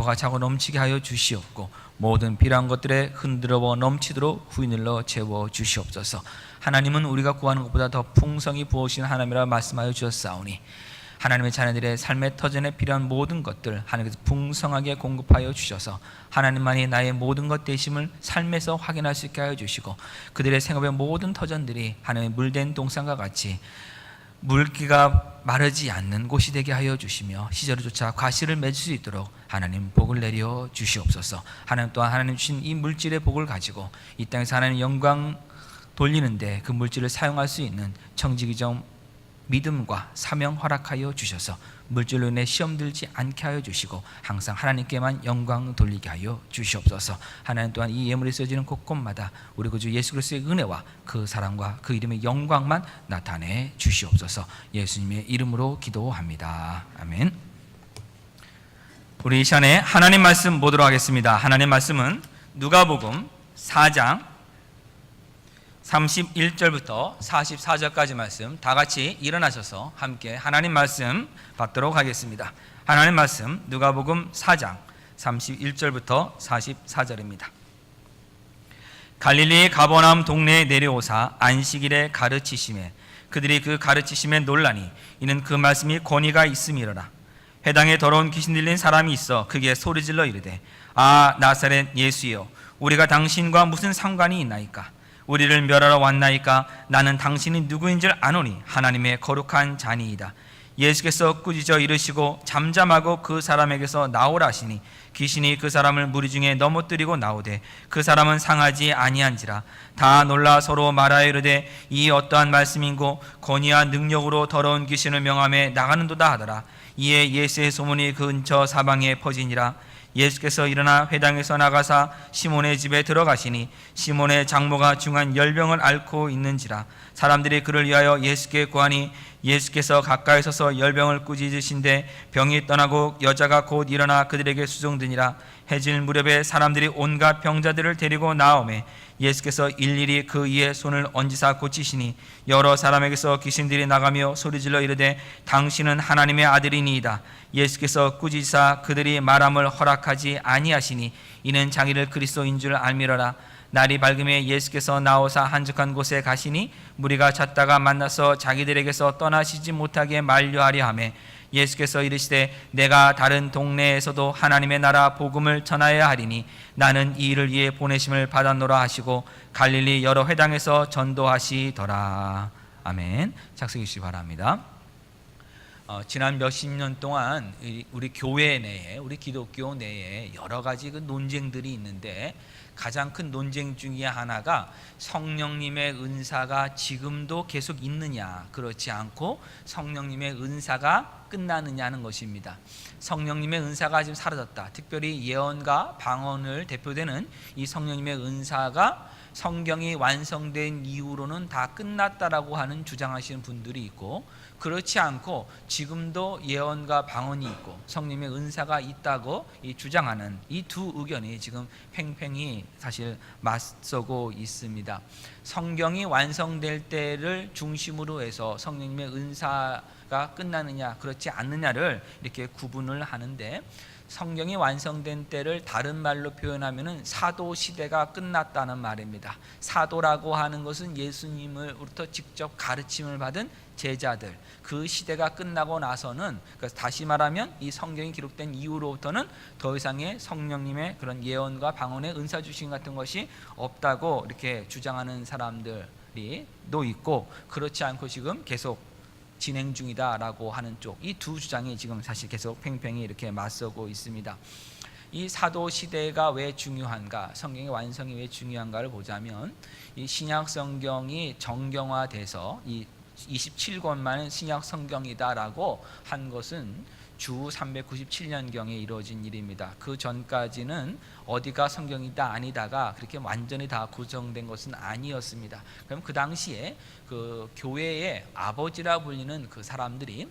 많고가 차고 넘치게 하여 주시옵고 모든 필요한 것들에 흔들어 넘치도록 후인을러 채워 주시옵소서. 하나님은 우리가 구하는 것보다 더 풍성히 부으신 하나님이라 말씀하여 주셨사오니 하나님의 자녀들의 삶의 터전에 필요한 모든 것들 하나님께서 풍성하게 공급하여 주셔서 하나님만이 나의 모든 것 되심을 삶에서 확인할 수 있게 하여 주시고 그들의 생업의 모든 터전들이 하나님의 물된 동산과 같이 물기가 마르지 않는 곳이 되게 하여 주시며 시절을 쫓아 과실을 맺을 수 있도록 하나님 복을 내려 주시옵소서. 하나님 또한 하나님 주신 이 물질의 복을 가지고 이 땅에서 하나님 영광 돌리는데 그 물질을 사용할 수 있는 청지기적 믿음과 사명 허락하여 주셔서 물질로 인해 시험 들지 않게 하여 주시고 항상 하나님께만 영광 돌리게 하여 주시옵소서. 하나님 또한 이 예물이 쓰여지는 곳곳마다 우리 구주 예수 그리스도의 은혜와 그 사랑과 그 이름의 영광만 나타내 주시옵소서. 예수님의 이름으로 기도합니다. 아멘. 우리 이 시간에 하나님 말씀 보도록 하겠습니다. 하나님 말씀은 누가복음 4장 31절부터 44절까지 말씀 다 같이 일어나셔서 함께 하나님 말씀 받도록 하겠습니다. 하나님 말씀 누가복음 4장 31절부터 44절입니다. 갈릴리 가버나움 동네에 내려오사 안식일에 가르치심에 그들이 그 가르치심에 놀라니 이는 그 말씀이 권위가 있음이로라. 회당에 더러운 귀신 들린 사람이 있어 크게 소리질러 이르되 아 나사렛 예수여 우리가 당신과 무슨 상관이 있나이까? 우리를 멸하러 왔나이까? 나는 당신이 누구인 줄 아노니 하나님의 거룩한 자니이다. 예수께서 꾸짖어 이르시고 잠잠하고 그 사람에게서 나오라 하시니 귀신이 그 사람을 무리 중에 넘어뜨리고 나오되 그 사람은 상하지 아니한지라. 다 놀라 서로 말하여 이르되 이 어떠한 말씀인고 권위와 능력으로 더러운 귀신을 명함에 나가는도다 하더라. 이에 예수의 소문이 그 근처 사방에 퍼지니라. 예수께서 일어나 회당에서 나가사 시몬의 집에 들어가시니 시몬의 장모가 중한 열병을 앓고 있는지라. 사람들이 그를 위하여 예수께 구하니 예수께서 가까이 서서 열병을 꾸짖으신데 병이 떠나고 여자가 곧 일어나 그들에게 수종드니라. 해질 무렵에 사람들이 온갖 병자들을 데리고 나오매 예수께서 일일이 그 이에 손을 얹으사 고치시니 여러 사람에게서 귀신들이 나가며 소리질러 이르되 당신은 하나님의 아들이니이다. 예수께서 꾸짖으사 그들이 말함을 허락하지 아니하시니 이는 자기를 그리스도인 줄 알미러라. 날이 밝음에 예수께서 나오사 한적한 곳에 가시니 무리가 잤다가 만나서 자기들에게서 떠나시지 못하게 만류하려 하매 예수께서 이르시되 내가 다른 동네에서도 하나님의 나라 복음을 전하여야 하리니 나는 이 일을 위해 보내심을 받았노라 하시고 갈릴리 여러 회당에서 전도하시더라. 아멘. 착석해 주시기 바랍니다. 지난 몇십 년 동안 우리 교회 내에 우리 기독교 내에 여러 가지 그 논쟁들이 있는데 가장 큰 논쟁 중에 하나가 성령님의 은사가 지금도 계속 있느냐 그렇지 않고 성령님의 은사가 끝나느냐는 것입니다. 성령님의 은사가 지금 사라졌다. 특별히 예언과 방언을 대표되는 이 성령님의 은사가 성경이 완성된 이후로는 다 끝났다라고 하는 주장하시는 분들이 있고 그렇지 않고 지금도 예언과 방언이 있고 성령님의 은사가 있다고 주장하는 이 두 의견이 지금 팽팽히 사실 맞서고 있습니다. 성경이 완성될 때를 중심으로 해서 성령님의 은사가 끝나느냐 그렇지 않느냐를 이렇게 구분을 하는데 성경이 완성된 때를 다른 말로 표현하면 사도 시대가 끝났다는 말입니다. 사도라고 하는 것은 예수님으로부터 직접 가르침을 받은 제자들, 그 시대가 끝나고 나서는 다시 말하면 이 성경이 기록된 이후로부터는 더 이상의 성령님의 그런 예언과 방언의 은사 주신 같은 것이 없다고 이렇게 주장하는 사람들이 또 있고 그렇지 않고 지금 계속 진행 중이다라고 하는 쪽, 이 두 주장이 지금 사실 계속 팽팽히 이렇게 맞서고 있습니다. 이 사도 시대가 왜 중요한가, 성경의 완성이 왜 중요한가를 보자면 이 신약 성경이 정경화돼서 이 27권만은 신약 성경이다라고 한 것은 주 397년경에 이루어진 일입니다. 그 전까지는 어디가 성경이다 아니다가 그렇게 완전히 다 고정된 것은 아니었습니다. 그럼 그 당시에 그 교회의 아버지라 불리는 그 사람들이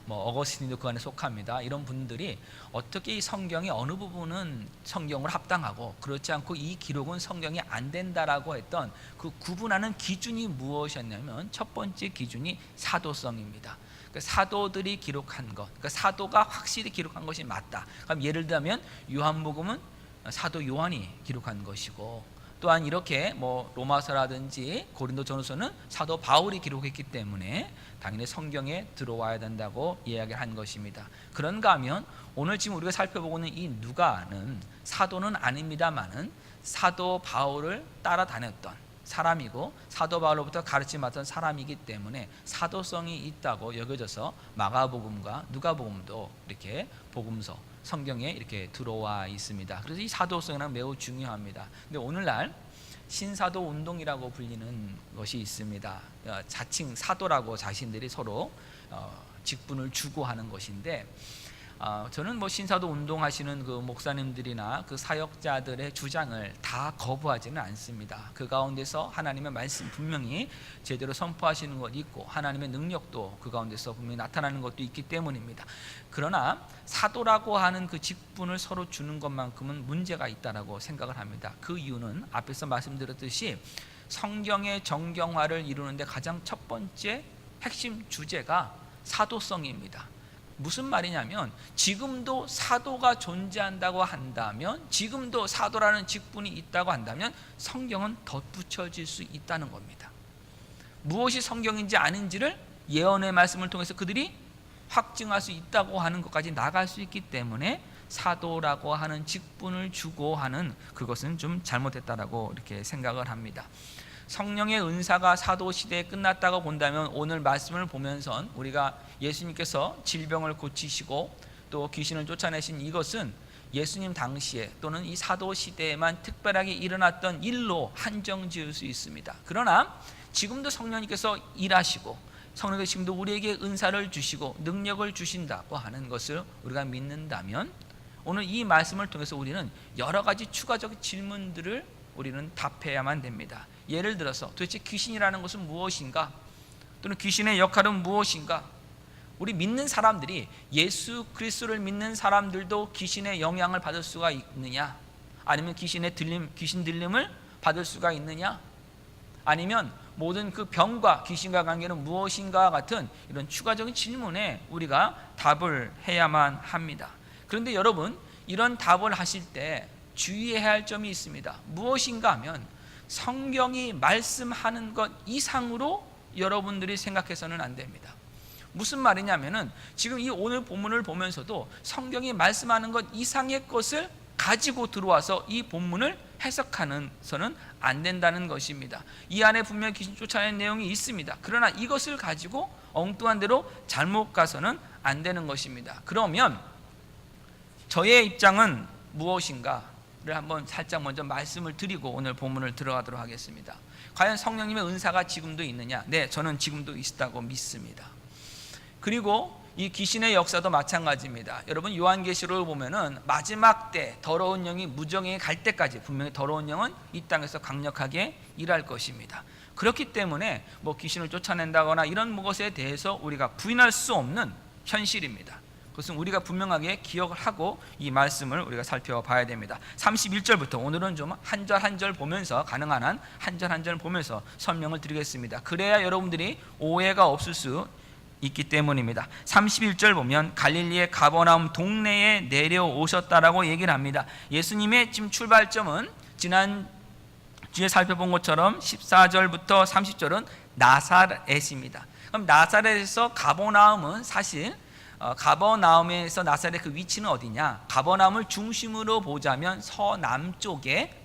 어거스틴도 그 안에 속합니다. 이런 분들이 어떻게 이 성경의 어느 부분은 성경으로 합당하고 그렇지 않고 이 기록은 성경이 안 된다라고 했던 그 구분하는 기준이 무엇이었냐면 첫 번째 기준이 사도성입니다. 사도들이 기록한 것, 그러니까 사도가 확실히 기록한 것이 맞다. 그럼 예를 들면 요한복음은 사도 요한이 기록한 것이고, 또한 이렇게 뭐 로마서라든지 고린도전서는 사도 바울이 기록했기 때문에 당연히 성경에 들어와야 된다고 이야기를 한 것입니다. 그런가 하면 오늘 지금 우리가 살펴보고 있는 이 누가는 사도는 아닙니다만은 사도 바울을 따라다녔던 사람이고 사도 바울로부터 가르침 받던 사람이기 때문에 사도성이 있다고 여겨져서 마가복음과 누가복음도 이렇게 복음서 성경에 이렇게 들어와 있습니다. 그래서 이 사도성은 매우 중요합니다. 근데 오늘날 신사도 운동이라고 불리는 것이 있습니다. 자칭 사도라고 자신들이 서로 직분을 주고 하는 것인데, 저는 뭐 신사도 운동하시는 그 목사님들이나 그 사역자들의 주장을 다 거부하지는 않습니다. 그 가운데서 하나님의 말씀 분명히 제대로 선포하시는 것이 있고 하나님의 능력도 그 가운데서 분명히 나타나는 것도 있기 때문입니다. 그러나 사도라고 하는 그 직분을 서로 주는 것만큼은 문제가 있다라고 생각을 합니다. 그 이유는 앞에서 말씀드렸듯이 성경의 정경화를 이루는데 가장 첫 번째 핵심 주제가 사도성입니다. 무슨 말이냐면 지금도 사도가 존재한다고 한다면, 지금도 사도라는 직분이 있다고 한다면 성경은 덧붙여질 수 있다는 겁니다. 무엇이 성경인지 아닌지를 예언의 말씀을 통해서 그들이 확증할 수 있다고 하는 것까지 나갈 수 있기 때문에 사도라고 하는 직분을 주고 하는 그것은 좀 잘못됐다라고 이렇게 생각을 합니다. 성령의 은사가 사도 시대에 끝났다고 본다면 오늘 말씀을 보면서 우리가 예수님께서 질병을 고치시고 또 귀신을 쫓아내신 이것은 예수님 당시에 또는 이 사도 시대에만 특별하게 일어났던 일로 한정 지을 수 있습니다. 그러나 지금도 성령님께서 일하시고 성령께서 지금도 우리에게 은사를 주시고 능력을 주신다고 하는 것을 우리가 믿는다면 오늘 이 말씀을 통해서 우리는 여러 가지 추가적 질문들을 우리는 답해야만 됩니다. 예를 들어서 도대체 귀신이라는 것은 무엇인가? 또는 귀신의 역할은 무엇인가? 우리 믿는 사람들이, 예수 그리스도를 믿는 사람들도 귀신의 영향을 받을 수가 있느냐? 아니면 귀신의 들림, 귀신 들림을 받을 수가 있느냐? 아니면 모든 그 병과 귀신과 관계는 무엇인가 같은 이런 추가적인 질문에 우리가 답을 해야만 합니다. 그런데 여러분, 이런 답을 하실 때 주의해야 할 점이 있습니다. 무엇인가 하면 성경이 말씀하는 것 이상으로 여러분들이 생각해서는 안 됩니다. 무슨 말이냐면은 지금 이 오늘 본문을 보면서도 성경이 말씀하는 것 이상의 것을 가지고 들어와서 이 본문을 해석하는서는 안 된다는 것입니다. 이 안에 분명히 귀신 쫓아내는 내용이 있습니다. 그러나 이것을 가지고 엉뚱한 대로 잘못 가서는 안 되는 것입니다. 그러면 저의 입장은 무엇인가를 한번 살짝 먼저 말씀을 드리고 오늘 본문을 들어가도록 하겠습니다. 과연 성령님의 은사가 지금도 있느냐? 네, 저는 지금도 있다고 믿습니다. 그리고 이 귀신의 역사도 마찬가지입니다. 여러분, 요한계시록을 보면은 마지막 때 더러운 영이 무정에 갈 때까지 분명히 더러운 영은 이 땅에서 강력하게 일할 것입니다. 그렇기 때문에 뭐 귀신을 쫓아낸다거나 이런 것에 대해서 우리가 부인할 수 없는 현실입니다. 그것은 우리가 분명하게 기억을 하고 이 말씀을 우리가 살펴봐야 됩니다. 31절부터 오늘은 좀 한 절 한 절 보면서, 가능한 한 한 절 한 절 보면서 설명을 드리겠습니다. 그래야 여러분들이 오해가 없을 수 있기 때문입니다. 31절 보면 갈릴리의 가버나움 동네에 내려오셨다라고 얘기를 합니다. 예수님의 지금 출발점은 지난 주에 살펴본 것처럼 14절부터 30절은 나사렛입니다. 그럼 나사렛에서 가버나움은 사실 가버나움에서 나사렛 그 위치는 어디냐? 가버나움을 중심으로 보자면 서남쪽에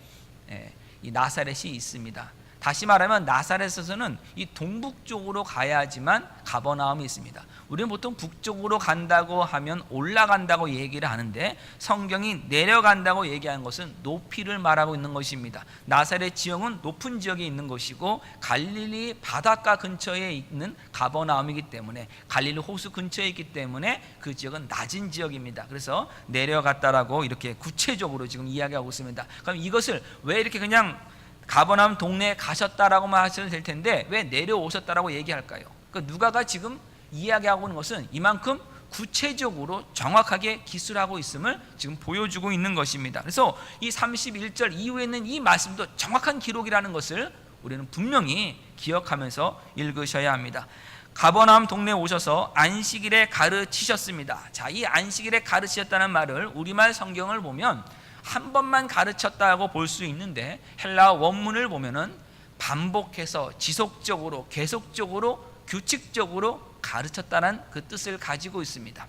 이 나사렛이 있습니다. 다시 말하면 나사렛에서는 이 동북쪽으로 가야지만 가버나움이 있습니다. 우리는 보통 북쪽으로 간다고 하면 올라간다고 얘기를 하는데 성경이 내려간다고 얘기하는 것은 높이를 말하고 있는 것입니다. 나사렛 지역은 높은 지역에 있는 것이고 갈릴리 바닷가 근처에 있는 가버나움이기 때문에, 갈릴리 호수 근처에 있기 때문에 그 지역은 낮은 지역입니다. 그래서 내려갔다라고 이렇게 구체적으로 지금 이야기하고 있습니다. 그럼 이것을 왜 이렇게 그냥 가버나움 동네에 가셨다라고만 하셔도 될 텐데 왜 내려오셨다라고 얘기할까요? 그러니까 누가가 지금 이야기하고 있는 것은 이만큼 구체적으로 정확하게 기술하고 있음을 지금 보여주고 있는 것입니다. 그래서 이 31절 이후에 있는 이 말씀도 정확한 기록이라는 것을 우리는 분명히 기억하면서 읽으셔야 합니다. 가버나움 동네에 오셔서 안식일에 가르치셨습니다. 자, 이 안식일에 가르치셨다는 말을 우리말 성경을 보면 한 번만 가르쳤다고 볼 수 있는데 헬라어 원문을 보면은 반복해서 지속적으로 계속적으로 규칙적으로 가르쳤다는 그 뜻을 가지고 있습니다.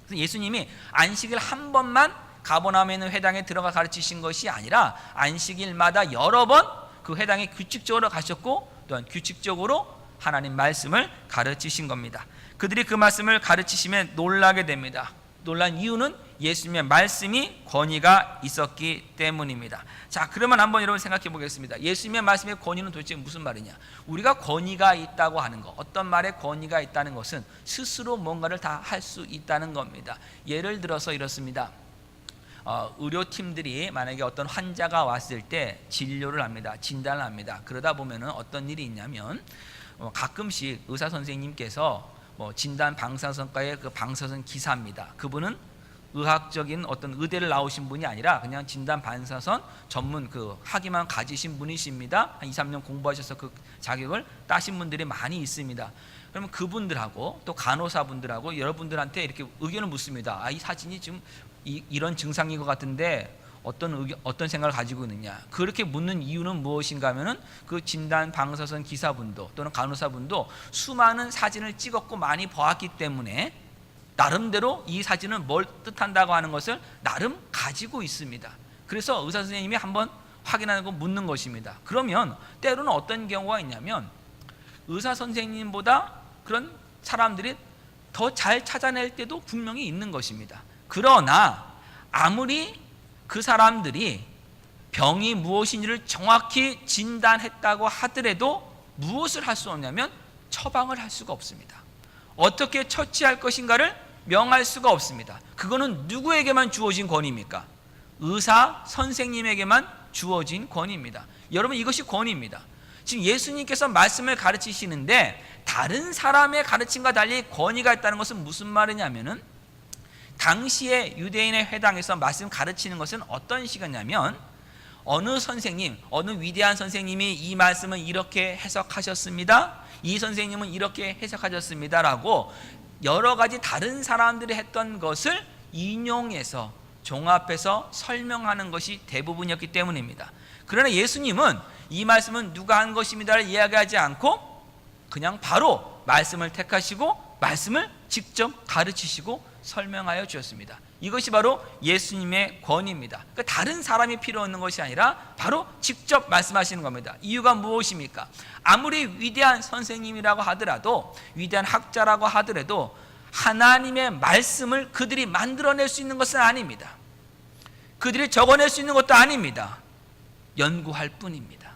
그래서 예수님이 안식일 한 번만 가버나움에 있는 회당에 들어가 가르치신 것이 아니라 안식일마다 여러 번 그 회당에 규칙적으로 가셨고 또한 규칙적으로 하나님 말씀을 가르치신 겁니다. 그들이 그 말씀을 가르치시면 놀라게 됩니다. 놀란 이유는 예수님의 말씀이 권위가 있었기 때문입니다. 자, 그러면 한번 여러분 생각해 보겠습니다. 예수님의 말씀의 권위는 도대체 무슨 말이냐? 우리가 권위가 있다고 하는 것, 어떤 말에 권위가 있다는 것은 스스로 뭔가를 다 할 수 있다는 겁니다. 예를 들어서 이렇습니다. 의료팀들이 만약에 어떤 환자가 왔을 때 진료를 합니다. 진단을 합니다. 그러다 보면은 어떤 일이 있냐면 가끔씩 의사 선생님께서 진단 방사선과의 그 방사선 기사입니다. 그분은 의학적인 어떤 의대를 나오신 분이 아니라 그냥 진단 방사선 전문 그 학위만 가지신 분이십니다. 한 2, 3년 공부하셔서 그 자격을 따신 분들이 많이 있습니다. 그러면 그분들하고 또 간호사분들하고 여러분들한테 이렇게 의견을 묻습니다. 이 사진이 지금 이런 증상인 것 같은데 어떤 생각을 가지고 있느냐. 그렇게 묻는 이유는 무엇인가 하면은 그 진단 방사선 기사분도 또는 간호사분도 수많은 사진을 찍었고 많이 보았기 때문에 나름대로 이 사진은 뭘 뜻한다고 하는 것을 나름 가지고 있습니다. 그래서 의사 선생님이 한번 확인하고 묻는 것입니다. 그러면 때로는 어떤 경우가 있냐면 의사 선생님보다 그런 사람들이 더 잘 찾아낼 때도 분명히 있는 것입니다. 그러나 아무리 그 사람들이 병이 무엇인지를 정확히 진단했다고 하더라도 무엇을 할 수 없냐면 처방을 할 수가 없습니다. 어떻게 처치할 것인가를 명할 수가 없습니다. 그거는 누구에게만 주어진 권위입니까? 의사 선생님에게만 주어진 권위입니다. 여러분, 이것이 권위입니다. 지금 예수님께서 말씀을 가르치시는데 다른 사람의 가르침과 달리 권위가 있다는 것은 무슨 말이냐면은 당시에 유대인의 회당에서 말씀 가르치는 것은 어떤 시간이냐면 어느 선생님, 어느 위대한 선생님이 이 말씀을 이렇게 해석하셨습니다. 이 선생님은 이렇게 해석하셨습니다. 라고 여러 가지 다른 사람들이 했던 것을 인용해서 종합해서 설명하는 것이 대부분이었기 때문입니다. 그러나 예수님은 이 말씀은 누가 한 것입니다를 이야기하지 않고 그냥 바로 말씀을 택하시고 말씀을 직접 가르치시고 설명하여 주셨습니다. 이것이 바로 예수님의 권위입니다. 그러니까 다른 사람이 필요 없는 것이 아니라 바로 직접 말씀하시는 겁니다. 이유가 무엇입니까? 아무리 위대한 선생님이라고 하더라도 위대한 학자라고 하더라도 하나님의 말씀을 그들이 만들어낼 수 있는 것은 아닙니다. 그들이 적어낼 수 있는 것도 아닙니다. 연구할 뿐입니다.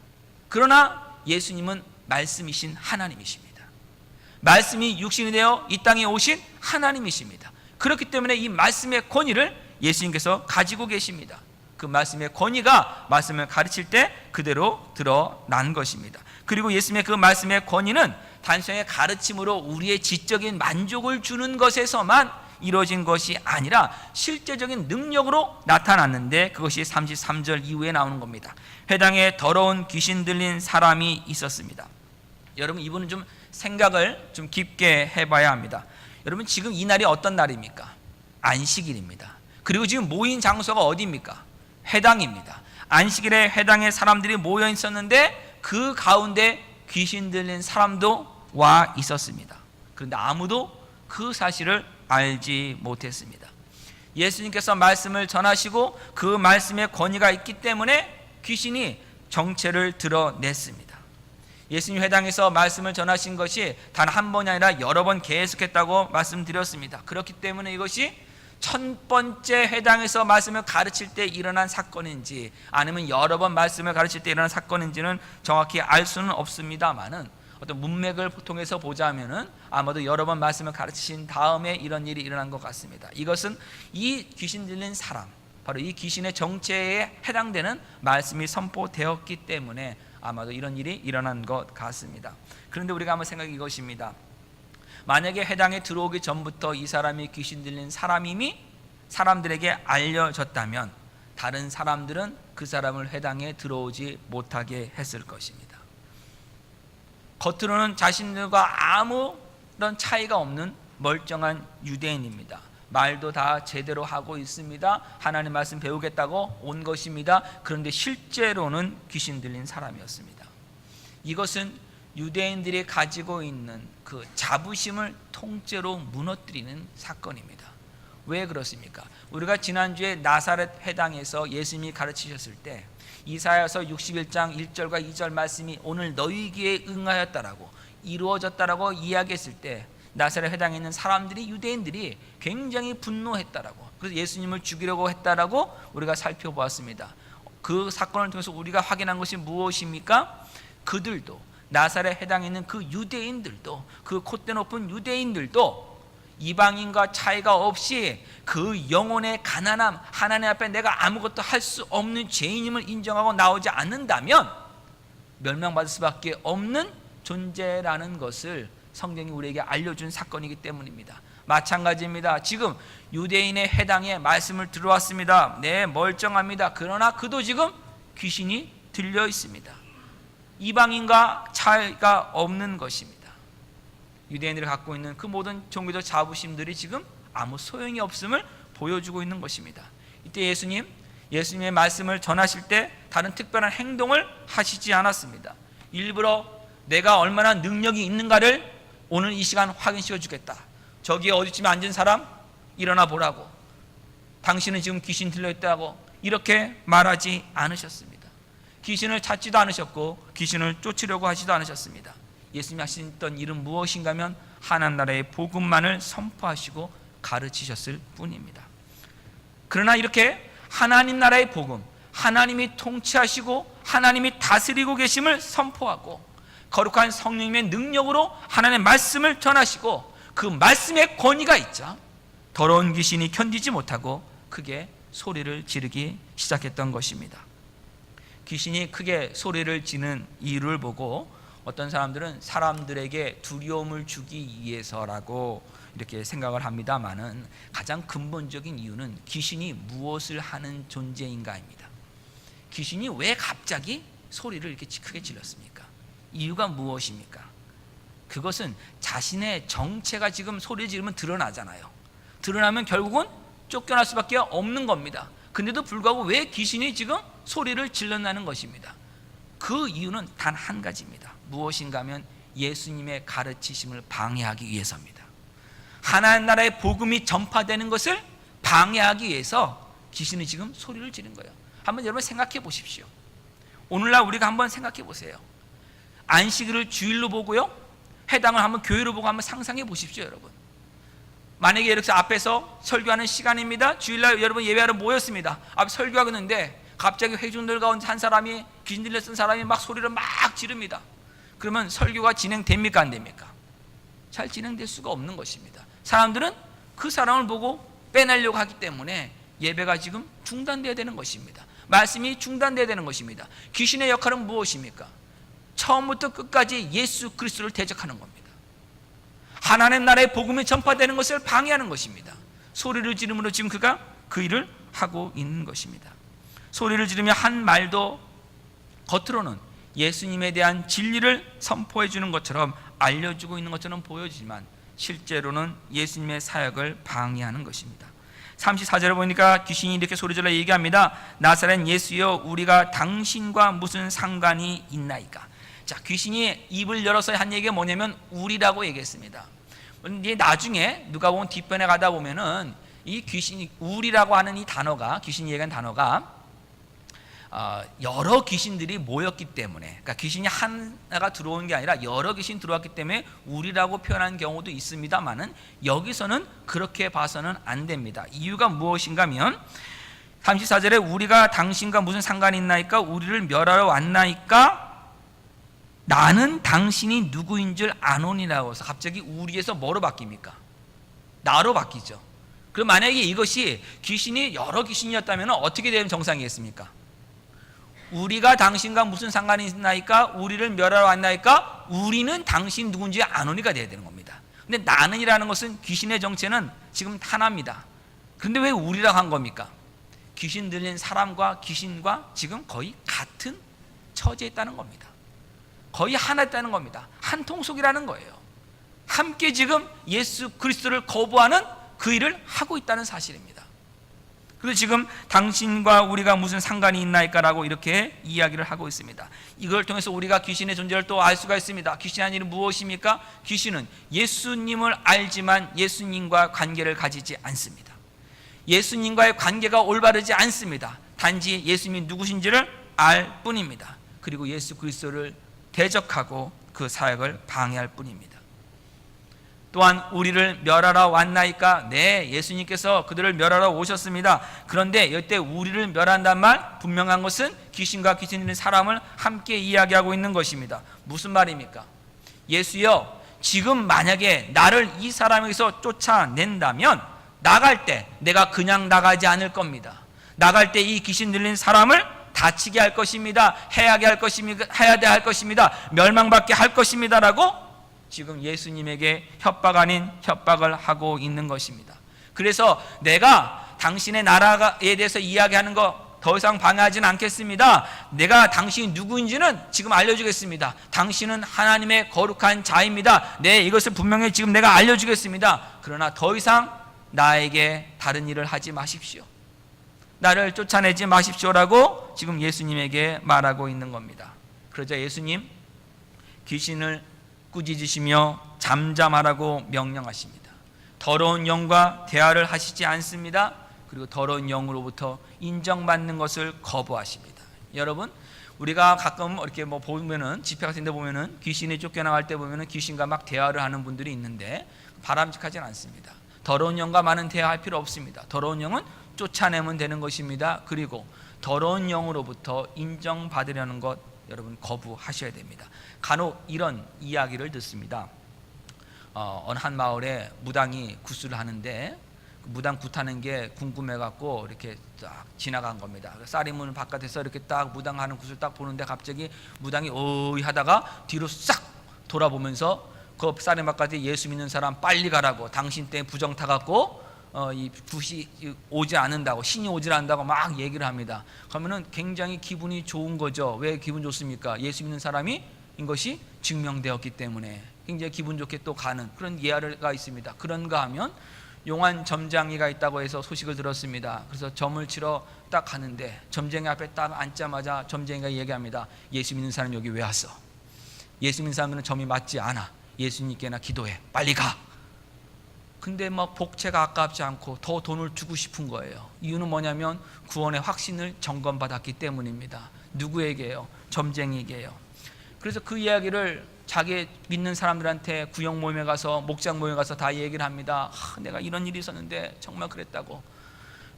그러나 예수님은 말씀이신 하나님이십니다. 말씀이 육신이 되어 이 땅에 오신 하나님이십니다. 그렇기 때문에 이 말씀의 권위를 예수님께서 가지고 계십니다. 그 말씀의 권위가 말씀을 가르칠 때 그대로 드러난 것입니다. 그리고 예수님의 그 말씀의 권위는 단순히 가르침으로 우리의 지적인 만족을 주는 것에서만 이루어진 것이 아니라 실제적인 능력으로 나타났는데 그것이 33절 이후에 나오는 겁니다. 회당에 더러운 귀신 들린 사람이 있었습니다. 여러분, 이분은 좀 생각을 좀 깊게 해봐야 합니다. 여러분, 지금 이 날이 어떤 날입니까? 안식일입니다. 그리고 지금 모인 장소가 어디입니까? 회당입니다. 안식일에 회당에 사람들이 모여 있었는데 그 가운데 귀신 들린 사람도 와 있었습니다. 그런데 아무도 그 사실을 알지 못했습니다. 예수님께서 말씀을 전하시고 그 말씀에 권위가 있기 때문에 귀신이 정체를 드러냈습니다. 예수님 회당에서 말씀을 전하신 것이 단 한 번이 아니라 여러 번 계속했다고 말씀드렸습니다. 그렇기 때문에 이것이 첫 번째 회당에서 말씀을 가르칠 때 일어난 사건인지 아니면 여러 번 말씀을 가르칠 때 일어난 사건인지는 정확히 알 수는 없습니다만은 어떤 문맥을 통해서 보자면은 아마도 여러 번 말씀을 가르치신 다음에 이런 일이 일어난 것 같습니다. 이것은 이 귀신 들린 사람, 바로 이 귀신의 정체에 해당되는 말씀이 선포되었기 때문에 아마도 이런 일이 일어난 것 같습니다. 그런데 우리가 한번 생각해 이것입니다. 만약에 회당에 들어오기 전부터 이 사람이 귀신 들린 사람임이 사람들에게 알려졌다면 다른 사람들은 그 사람을 회당에 들어오지 못하게 했을 것입니다. 겉으로는 자신들과 아무 아무런 차이가 없는 멀쩡한 유대인입니다. 말도 다 제대로 하고 있습니다. 하나님 말씀 배우겠다고 온 것입니다. 그런데 실제로는 귀신 들린 사람이었습니다. 이것은 유대인들이 가지고 있는 그 자부심을 통째로 무너뜨리는 사건입니다. 왜 그렇습니까? 우리가 지난주에 나사렛 회당에서 예수님이 가르치셨을 때 이사야서 61장 1절과 2절 말씀이 오늘 너희 귀에 응하였다라고 이루어졌다라고 이야기했을 때 나사렛 회당에 있는 사람들이, 유대인들이 굉장히 분노했다라고, 그래서 예수님을 죽이려고 했다라고 우리가 살펴보았습니다. 그 사건을 통해서 우리가 확인한 것이 무엇입니까? 그들도, 나사렛 회당에 있는 그 유대인들도, 그 콧대 높은 유대인들도 이방인과 차이가 없이 그 영혼의 가난함, 하나님 앞에 내가 아무것도 할 수 없는 죄인임을 인정하고 나오지 않는다면 멸망받을 수밖에 없는 존재라는 것을 성경이 우리에게 알려준 사건이기 때문입니다. 마찬가지입니다. 지금 유대인의 회당에 말씀을 들어왔습니다. 네, 멀쩡합니다. 그러나 그도 지금 귀신이 들려 있습니다. 이방인과 차이가 없는 것입니다. 유대인들이 갖고 있는 그 모든 종교적 자부심들이 지금 아무 소용이 없음을 보여주고 있는 것입니다. 이때 예수님의 말씀을 전하실 때 다른 특별한 행동을 하시지 않았습니다. 일부러 내가 얼마나 능력이 있는가를 오늘 이 시간 확인시켜 주겠다. 저기에 어디쯤에 앉은 사람 일어나 보라고, 당신은 지금 귀신 들려있다고 이렇게 말하지 않으셨습니다. 귀신을 찾지도 않으셨고 귀신을 쫓으려고 하지도 않으셨습니다. 예수님이 하셨던 일은 무엇인가 하면 하나님 나라의 복음만을 선포하시고 가르치셨을 뿐입니다. 그러나 이렇게 하나님 나라의 복음, 하나님이 통치하시고 하나님이 다스리고 계심을 선포하고 거룩한 성령님의 능력으로 하나님의 말씀을 전하시고 그 말씀의 권위가 있자 더러운 귀신이 견디지 못하고 크게 소리를 지르기 시작했던 것입니다. 귀신이 크게 소리를 지는 이유를 보고 어떤 사람들은 사람들에게 두려움을 주기 위해서라고 이렇게 생각을 합니다만은 가장 근본적인 이유는 귀신이 무엇을 하는 존재인가입니다. 귀신이 왜 갑자기 소리를 이렇게 크게 질렀습니까? 이유가 무엇입니까? 그것은 자신의 정체가 지금 소리 지르면 드러나잖아요. 드러나면 결국은 쫓겨날 수밖에 없는 겁니다. 근데도 불구하고 왜 귀신이 지금 소리를 질렀다는 것입니다. 그 이유는 단 한 가지입니다. 무엇인가 하면 예수님의 가르치심을 방해하기 위해서입니다. 하나님 나라의 복음이 전파되는 것을 방해하기 위해서 귀신이 지금 소리를 지른 거예요. 한번 여러분 생각해 보십시오. 오늘날 우리가 한번 생각해 보세요. 안식일을 주일로 보고요, 회당을 한번 교회로 보고 한번 상상해 보십시오. 여러분, 만약에 이렇게 앞에서 설교하는 시간입니다. 주일날 여러분 예배하러 모였습니다. 앞에 설교하고 있는데 갑자기 회중들 가운데 한 사람이, 귀신 들렸던 사람이 막 소리를 막 지릅니다. 그러면 설교가 진행됩니까 안 됩니까? 잘 진행될 수가 없는 것입니다. 사람들은 그 사람을 보고 빼내려고 하기 때문에 예배가 지금 중단돼야 되는 것입니다. 말씀이 중단돼야 되는 것입니다. 귀신의 역할은 무엇입니까? 처음부터 끝까지 예수 그리스도를 대적하는 겁니다. 하나님 나라의 복음이 전파되는 것을 방해하는 것입니다. 소리를 지름으로 지금 그가 그 일을 하고 있는 것입니다. 소리를 지르며 한 말도 겉으로는 예수님에 대한 진리를 선포해 주는 것처럼 알려주고 있는 것처럼 보여지지만 실제로는 예수님의 사역을 방해하는 것입니다. 34절을 보니까 귀신이 이렇게 소리질러 얘기합니다. 나사렛 예수여, 우리가 당신과 무슨 상관이 있나이까? 자, 귀신이 입을 열어서 한 얘기가 뭐냐면 우리라고 얘기했습니다. 이제 나중에 누가 보면 뒷편에 가다 보면은 이 귀신이 우리라고 하는 이 단어가, 귀신이 얘기한 단어가 여러 귀신들이 모였기 때문에, 그러니까 귀신이 하나가 들어온 게 아니라 여러 귀신이 들어왔기 때문에 우리라고 표현하는 경우도 있습니다만은 여기서는 그렇게 봐서는 안 됩니다. 이유가 무엇인가 하면 34절에 우리가 당신과 무슨 상관이 있나이까? 우리를 멸하러 왔나이까? 나는 당신이 누구인 줄 아노니라고 해서 갑자기 우리에서 뭐로 바뀝니까? 나로 바뀌죠. 그럼 만약에 이것이 귀신이 여러 귀신이었다면 어떻게 되는 정상이겠습니까? 우리가 당신과 무슨 상관이 있나이까? 우리를 멸하러 왔나이까? 우리는 당신 누군지 아노니가 돼야 되는 겁니다. 근데 나는이라는 것은 귀신의 정체는 지금 하나입니다. 그런데 왜 우리라고 한 겁니까? 귀신 들린 사람과 귀신과 지금 거의 같은 처지에 있다는 겁니다. 거의 하나 있다는 겁니다. 한 통속이라는 거예요. 함께 지금 예수 그리스도를 거부하는 그 일을 하고 있다는 사실입니다. 그래서 지금 당신과 우리가 무슨 상관이 있나이까라고 이렇게 이야기를 하고 있습니다. 이걸 통해서 우리가 귀신의 존재를 또 알 수가 있습니다. 귀신의 일은 무엇입니까? 귀신은 예수님을 알지만 예수님과 관계를 가지지 않습니다. 예수님과의 관계가 올바르지 않습니다. 단지 예수님이 누구신지를 알 뿐입니다. 그리고 예수 그리스도를 대적하고 그 사역을 방해할 뿐입니다. 또한 우리를 멸하러 왔나이까? 네, 예수님께서 그들을 멸하러 오셨습니다. 그런데 이때 우리를 멸한단 말, 분명한 것은 귀신과 귀신 있는 사람을 함께 이야기하고 있는 것입니다. 무슨 말입니까? 예수여, 지금 만약에 나를 이 사람에게서 쫓아낸다면 나갈 때 내가 그냥 나가지 않을 겁니다. 나갈 때 이 귀신 들린 사람을 다치게 할 것입니다. 해하게 할 것입니다. 해야 될 것입니다. 멸망받게 할 것입니다라고 지금 예수님에게 협박 아닌 협박을 하고 있는 것입니다. 그래서 내가 당신의 나라에 대해서 이야기하는 거 더 이상 방해하지는 않겠습니다. 내가 당신이 누구인지는 지금 알려주겠습니다. 당신은 하나님의 거룩한 자입니다. 네, 이것을 분명히 지금 내가 알려주겠습니다. 그러나 더 이상 나에게 다른 일을 하지 마십시오. 나를 쫓아내지 마십시오라고 지금 예수님에게 말하고 있는 겁니다. 그러자 예수님 귀신을 꾸짖으시며 잠잠하라고 명령하십니다. 더러운 영과 대화를 하시지 않습니다. 그리고 더러운 영으로부터 인정받는 것을 거부하십니다. 여러분, 우리가 가끔 이렇게 뭐 보면은 집회 같은 데 보면은 귀신이 쫓겨나갈 때 보면은 귀신과 막 대화를 하는 분들이 있는데 바람직하진 않습니다. 더러운 영과 많은 대화할 필요 없습니다. 더러운 영은 쫓아내면 되는 것입니다. 그리고 더러운 영으로부터 인정받으려는 것 여러분 거부하셔야 됩니다. 간혹 이런 이야기를 듣습니다. 어느 한 마을에 무당이 구슬을 하는데 무당 굿하는 게 궁금해갖고 이렇게 딱 지나간 겁니다. 쌀이문 바깥에서 이렇게 딱 무당하는 굿을 딱 보는데 갑자기 무당이 어이 하다가 뒤로 싹 돌아보면서 그 쌀이 바깥에 예수 믿는 사람 빨리 가라고, 당신 때문에 부정 타갖고 이 굿이 오지 않는다고, 신이 오지 않는다고 막 얘기를 합니다. 그러면은 굉장히 기분이 좋은 거죠. 왜 기분 좋습니까? 예수 믿는 사람이 인 것이 증명되었기 때문에 굉장히 기분 좋게 또 가는 그런 예화가 있습니다. 그런가 하면 용한 점쟁이가 있다고 해서 소식을 들었습니다. 그래서 점을 치러 딱 가는데 점쟁이 앞에 딱 앉자마자 점쟁이가 얘기합니다. 예수 믿는 사람 여기 왜 왔어? 예수 믿는 사람들은 점이 맞지 않아. 예수님께나 기도해. 빨리 가. 근데 막 복채가 아깝지 않고 더 돈을 주고 싶은 거예요. 이유는 뭐냐면 구원의 확신을 점검받았기 때문입니다. 누구에게요? 점쟁이에게요. 그래서 그 이야기를 자기 믿는 사람들한테 구역 모임에 가서, 목장 모임에 가서 다 얘기를 합니다. 내가 이런 일이 있었는데 정말 그랬다고.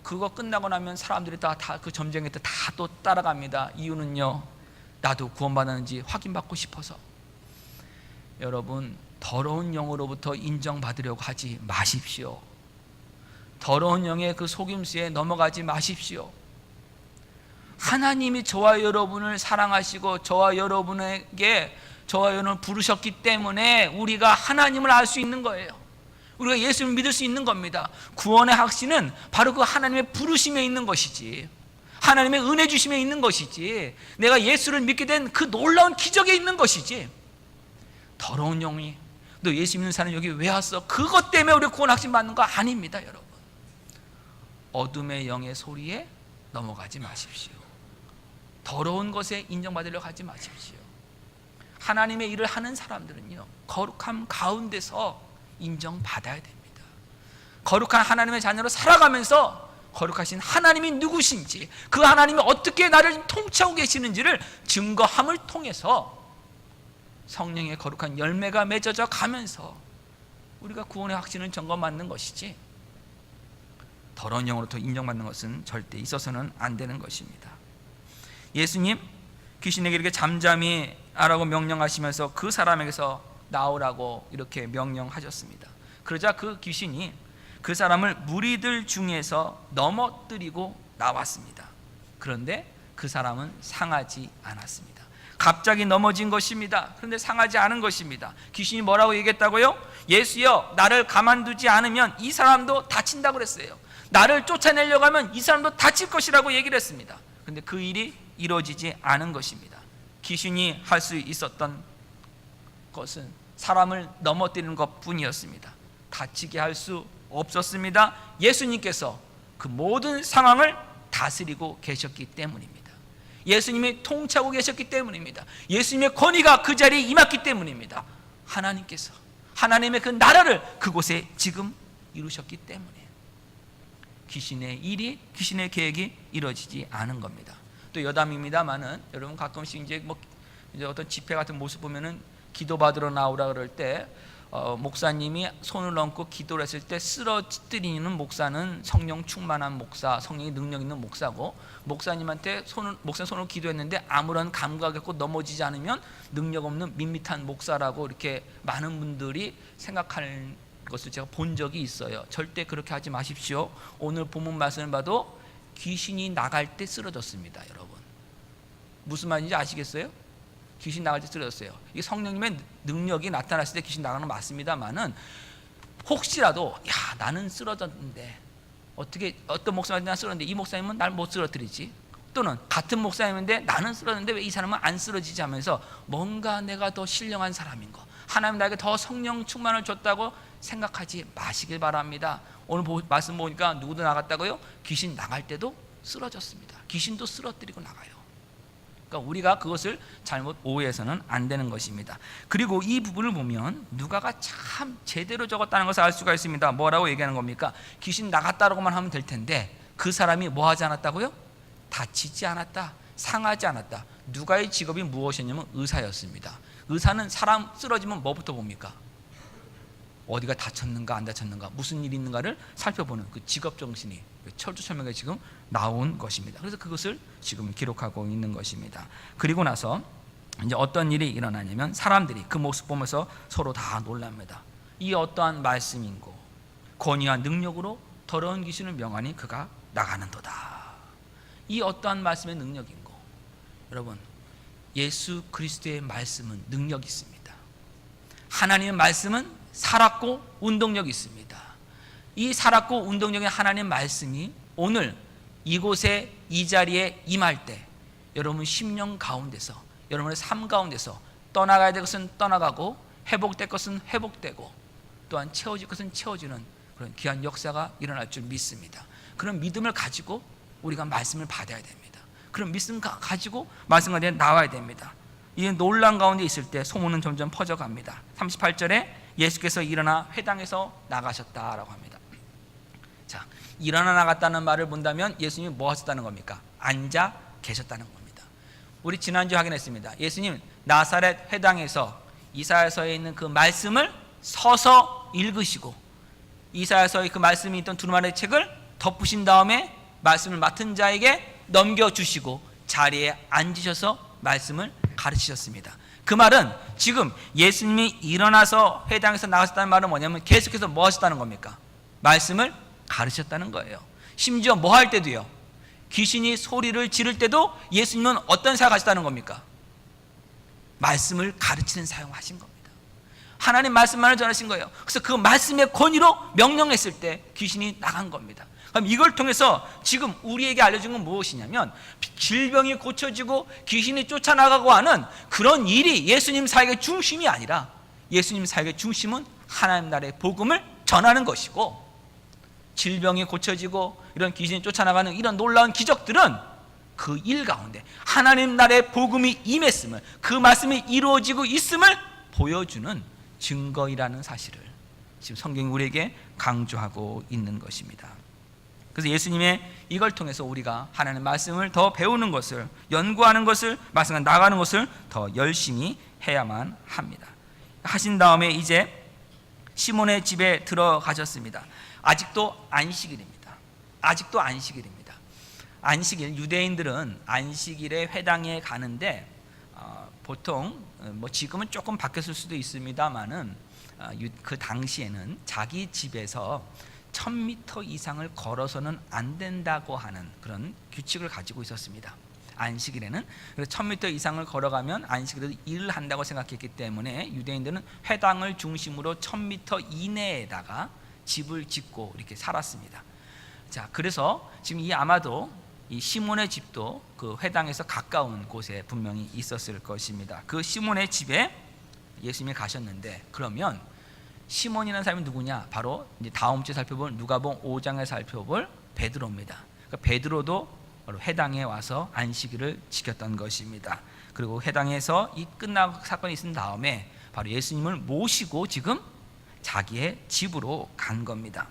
그거 끝나고 나면 사람들이 다 그 점쟁이한테 다 또 따라갑니다. 이유는요, 나도 구원받았는지 확인받고 싶어서. 여러분, 더러운 영으로부터 인정받으려고 하지 마십시오. 더러운 영의 그 속임수에 넘어가지 마십시오. 하나님이 저와 여러분을 사랑하시고 저와 여러분에게 저와 여러분을 부르셨기 때문에 우리가 하나님을 알 수 있는 거예요. 우리가 예수를 믿을 수 있는 겁니다. 구원의 확신은 바로 그 하나님의 부르심에 있는 것이지, 하나님의 은혜 주심에 있는 것이지, 내가 예수를 믿게 된 그 놀라운 기적에 있는 것이지. 더러운 영이 너 예수 믿는 사람 여기 왜 왔어? 그것 때문에 우리 구원 확신 받는 거 아닙니다. 여러분, 어둠의 영의 소리에 넘어가지 마십시오. 더러운 것에 인정받으려고 하지 마십시오. 하나님의 일을 하는 사람들은요, 거룩함 가운데서 인정받아야 됩니다. 거룩한 하나님의 자녀로 살아가면서 거룩하신 하나님이 누구신지, 그 하나님이 어떻게 나를 통치하고 계시는지를 증거함을 통해서 성령의 거룩한 열매가 맺어져 가면서 우리가 구원의 확신을 점검받는 것이지, 더러운 영으로부터 인정받는 것은 절대 있어서는 안 되는 것입니다. 예수님 귀신에게 이렇게 잠잠히 하라고 명령하시면서 그 사람에게서 나오라고 이렇게 명령하셨습니다. 그러자 그 귀신이 그 사람을 무리들 중에서 넘어뜨리고 나왔습니다. 그런데 그 사람은 상하지 않았습니다. 갑자기 넘어진 것입니다. 그런데 상하지 않은 것입니다. 귀신이 뭐라고 얘기했다고요? 예수여, 나를 가만두지 않으면 이 사람도 다친다고 그랬어요. 나를 쫓아내려고 하면 이 사람도 다칠 것이라고 얘기를 했습니다. 그런데 그 일이 이루어지지 않은 것입니다. 귀신이 할 수 있었던 것은 사람을 넘어뜨리는 것뿐이었습니다. 다치게 할 수 없었습니다. 예수님께서 그 모든 상황을 다스리고 계셨기 때문입니다. 예수님이 통치하고 계셨기 때문입니다. 예수님의 권위가 그 자리에 임했기 때문입니다. 하나님께서 하나님의 그 나라를 그곳에 지금 이루셨기 때문에 귀신의 일이, 귀신의 계획이 이루어지지 않은 겁니다. 또 여담입니다만은 여러분 가끔씩 이제 어떤 집회 같은 모습 보면은 기도받으러 나오라 그럴 때 목사님이 손을 얹고 기도를 했을 때 쓰러뜨리는 목사는 성령 충만한 목사, 성령의 능력 있는 목사고, 목사님한테 목사님 손으로 기도했는데 아무런 감각 없고 넘어지지 않으면 능력 없는 밋밋한 목사라고 이렇게 많은 분들이 생각하는 것을 제가 본 적이 있어요. 절대 그렇게 하지 마십시오. 오늘 본문 말씀을 봐도 귀신이 나갈 때 쓰러졌습니다. 여러분 무슨 말인지 아시겠어요? 귀신 나갈 때 쓰러졌어요. 이게 성령님의 능력이 나타났을 때 귀신 나가는 건 맞습니다만은 혹시라도 나는 쓰러졌는데 어떻게 어떤 목사님한테 난 쓰러졌는데 이 목사님은 날 못 쓰러뜨리지, 또는 같은 목사님인데 나는 쓰러졌는데 왜 이 사람은 안 쓰러지지 하면서 뭔가 내가 더 신령한 사람인 거, 하나님 나에게 더 성령 충만을 줬다고 생각하지 마시길 바랍니다. 오늘 말씀 보니까 누구도 나갔다고요? 귀신 나갈 때도 쓰러졌습니다. 귀신도 쓰러뜨리고 나가요. 그러니까 우리가 그것을 잘못 오해해서는 안 되는 것입니다. 그리고 이 부분을 보면 누가가 참 제대로 적었다는 것을 알 수가 있습니다. 뭐라고 얘기하는 겁니까? 귀신 나갔다라고만 하면 될 텐데 그 사람이 뭐 하지 않았다고요? 다치지 않았다, 상하지 않았다. 누가의 직업이 무엇이었냐면 의사였습니다. 의사는 사람 쓰러지면 뭐부터 봅니까? 어디가 다쳤는가 안 다쳤는가, 무슨 일이 있는가를 살펴보는 그 직업 정신이 철두철미하게 지금 나온 것입니다. 그래서 그것을 지금 기록하고 있는 것입니다. 그리고 나서 이제 어떤 일이 일어나냐면 사람들이 그 모습 보면서 서로 다 놀랍니다. 이 어떠한 말씀인고 권위와 능력으로 더러운 귀신을 명하니 그가 나가는도다. 이 어떠한 말씀의 능력인고, 여러분 예수 그리스도의 말씀은 능력이 있습니다. 하나님의 말씀은 살았고 운동력이 있습니다. 이 살았고 운동력의 하나님의 말씀이 오늘 이곳에 이 자리에 임할 때 여러분 심령 가운데서, 여러분의 삶 가운데서 떠나가야 될 것은 떠나가고 회복될 것은 회복되고 또한 채워질 것은 채워지는 그런 귀한 역사가 일어날 줄 믿습니다. 그런 믿음을 가지고 우리가 말씀을 받아야 됩니다. 그런 말씀 가지고 말씀 가운데 나와야 됩니다. 이 논란 가운데 있을 때 소문은 점점 퍼져갑니다. 38절에 예수께서 일어나 회당에서 나가셨다라고 합니다. 자, 일어나 나갔다는 말을 본다면 예수님이 뭐 하셨다는 겁니까? 앉아 계셨다는 겁니다. 우리 지난주 확인했습니다. 예수님 나사렛 회당에서 이사야서에 있는 그 말씀을 서서 읽으시고 이사야서의 그 말씀이 있던 두루마리 책을 덮으신 다음에 말씀을 맡은 자에게 넘겨주시고 자리에 앉으셔서 말씀을 가르치셨습니다. 그 말은 지금 예수님이 일어나서 회당에서 나가셨다는 말은 뭐냐면 계속해서 뭐 하셨다는 겁니까? 말씀을 가르쳤다는 거예요. 심지어 뭐 할 때도요, 귀신이 소리를 지를 때도 예수님은 어떤 사역을 하셨다는 겁니까? 말씀을 가르치는 사용하신 겁니다. 하나님 말씀만을 전하신 거예요. 그래서 그 말씀의 권위로 명령했을 때 귀신이 나간 겁니다. 그럼 이걸 통해서 지금 우리에게 알려준 건 무엇이냐면 질병이 고쳐지고 귀신이 쫓아나가고 하는 그런 일이 예수님 사역의 중심이 아니라 예수님 사역의 중심은 하나님 나라의 복음을 전하는 것이고, 질병이 고쳐지고 이런 귀신이 쫓아나가는 이런 놀라운 기적들은 그 일 가운데 하나님 나라의 복음이 임했음을, 그 말씀이 이루어지고 있음을 보여주는 증거이라는 사실을 지금 성경이 우리에게 강조하고 있는 것입니다. 그래서 예수님의 이걸 통해서 우리가 하나님의 말씀을 더 배우는 것을, 연구하는 것을, 말씀과 나가는 것을 더 열심히 해야만 합니다. 하신 다음에 이제 시몬의 집에 들어가셨습니다. 아직도 안식일입니다. 아직도 안식일입니다. 안식일, 유대인들은 안식일에 회당에 가는데 보통 지금은 조금 바뀌었을 수도 있습니다만은 그 당시에는 자기 집에서 1000m 이상을 걸어서는 안 된다고 하는 그런 규칙을 가지고 있었습니다. 안식일에는. 그래서 1000m 이상을 걸어가면 안식일에도 일을 한다고 생각했기 때문에 유대인들은 회당을 중심으로 1000m 이내에다가 집을 짓고 이렇게 살았습니다. 자, 그래서 지금 아마도 이 시몬의 집도 그 회당에서 가까운 곳에 분명히 있었을 것입니다. 그 시몬의 집에 예수님이 가셨는데, 그러면 시몬이라는 사람이 누구냐? 바로 이제 다음 주에 살펴볼 누가복음 5장에 살펴볼 베드로입니다. 그러니까 베드로도 바로 회당에 와서 안식일을 지켰던 것입니다. 그리고 회당에서 이 끝나고 사건이 있은 다음에 바로 예수님을 모시고 지금 자기의 집으로 간 겁니다.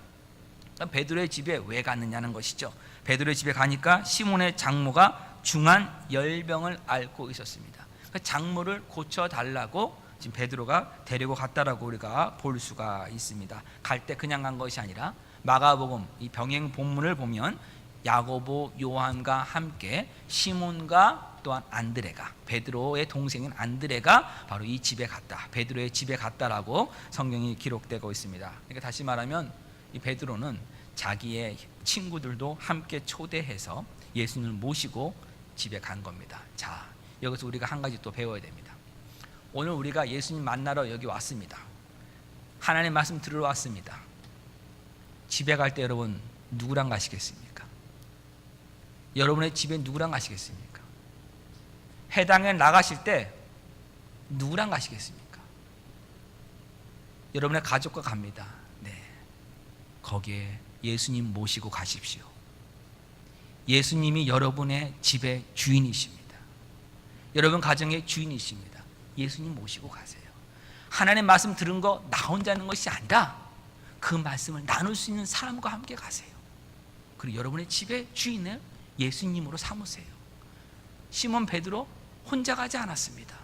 그러니까 베드로의 집에 왜 갔느냐는 것이죠. 베드로의 집에 가니까 시몬의 장모가 중한 열병을 앓고 있었습니다. 그러니까 장모를 고쳐달라고 지금 베드로가 데리고 갔다라고 우리가 볼 수가 있습니다. 갈 때 그냥 간 것이 아니라 마가복음 이 병행 본문을 보면 야고보, 요한과 함께 시몬과 또한 안드레가, 베드로의 동생인 안드레가 바로 이 집에 갔다, 베드로의 집에 갔다라고 성경이 기록되고 있습니다. 그러니까 다시 말하면 이 베드로는 자기의 친구들도 함께 초대해서 예수님을 모시고 집에 간 겁니다. 자, 여기서 우리가 한 가지 또 배워야 됩니다. 오늘 우리가 예수님 만나러 여기 왔습니다. 하나님 말씀 들으러 왔습니다. 집에 갈 때 여러분 누구랑 가시겠습니까? 여러분의 집에 누구랑 가시겠습니까? 회당에 나가실 때 누구랑 가시겠습니까? 여러분의 가족과 갑니다. 네, 거기에 예수님 모시고 가십시오. 예수님이 여러분의 집의 주인이십니다. 여러분 가정의 주인이십니다. 예수님 모시고 가세요. 하나님 말씀 들은 거 나 혼자 하는 것이 아니라 그 말씀을 나눌 수 있는 사람과 함께 가세요. 그리고 여러분의 집의 주인을 예수님으로 삼으세요. 시몬 베드로 혼자 가지 않았습니다.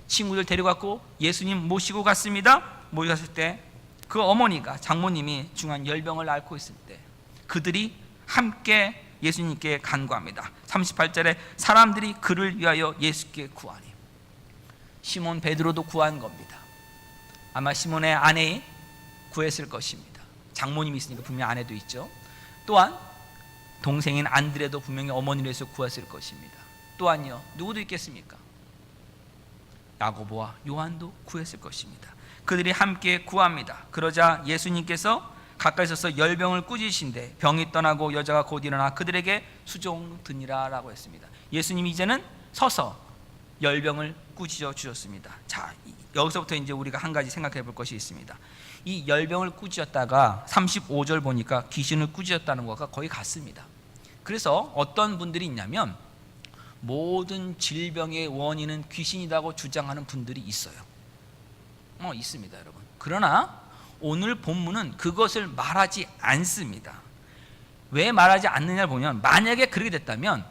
친구들 데려갔고 예수님 모시고 갔습니다. 모시고 갔을 때 그 어머니가, 장모님이 중한 열병을 앓고 있을 때 그들이 함께 예수님께 간구합니다. 38절에 사람들이 그를 위하여 예수께 구하니, 시몬 베드로도 구한 겁니다. 아마 시몬의 아내이 구했을 것입니다. 장모님이 있으니까 분명히 아내도 있죠. 또한 동생인 안드레도 분명히 어머니를 해서 구했을 것입니다. 또한요, 누구도 있겠습니까? 야고보와 요한도 구했을 것입니다. 그들이 함께 구합니다. 그러자 예수님께서 가까이 서서 열병을 꾸짖으신데 병이 떠나고 여자가 곧 일어나 그들에게 수종드니라 라고 했습니다. 예수님이 이제는 서서 열병을 꾸짖어 주셨습니다. 자, 여기서부터 이제 우리가 한 가지 생각해 볼 것이 있습니다. 이 열병을 꾸짖었다가 35절 보니까 귀신을 꾸짖었다는 것과 거의 같습니다. 그래서 어떤 분들이 있냐면 모든 질병의 원인은 귀신이라고 주장하는 분들이 있어요. 있습니다, 여러분. 그러나 오늘 본문은 그것을 말하지 않습니다. 왜 말하지 않느냐를 보면, 만약에 그렇게 됐다면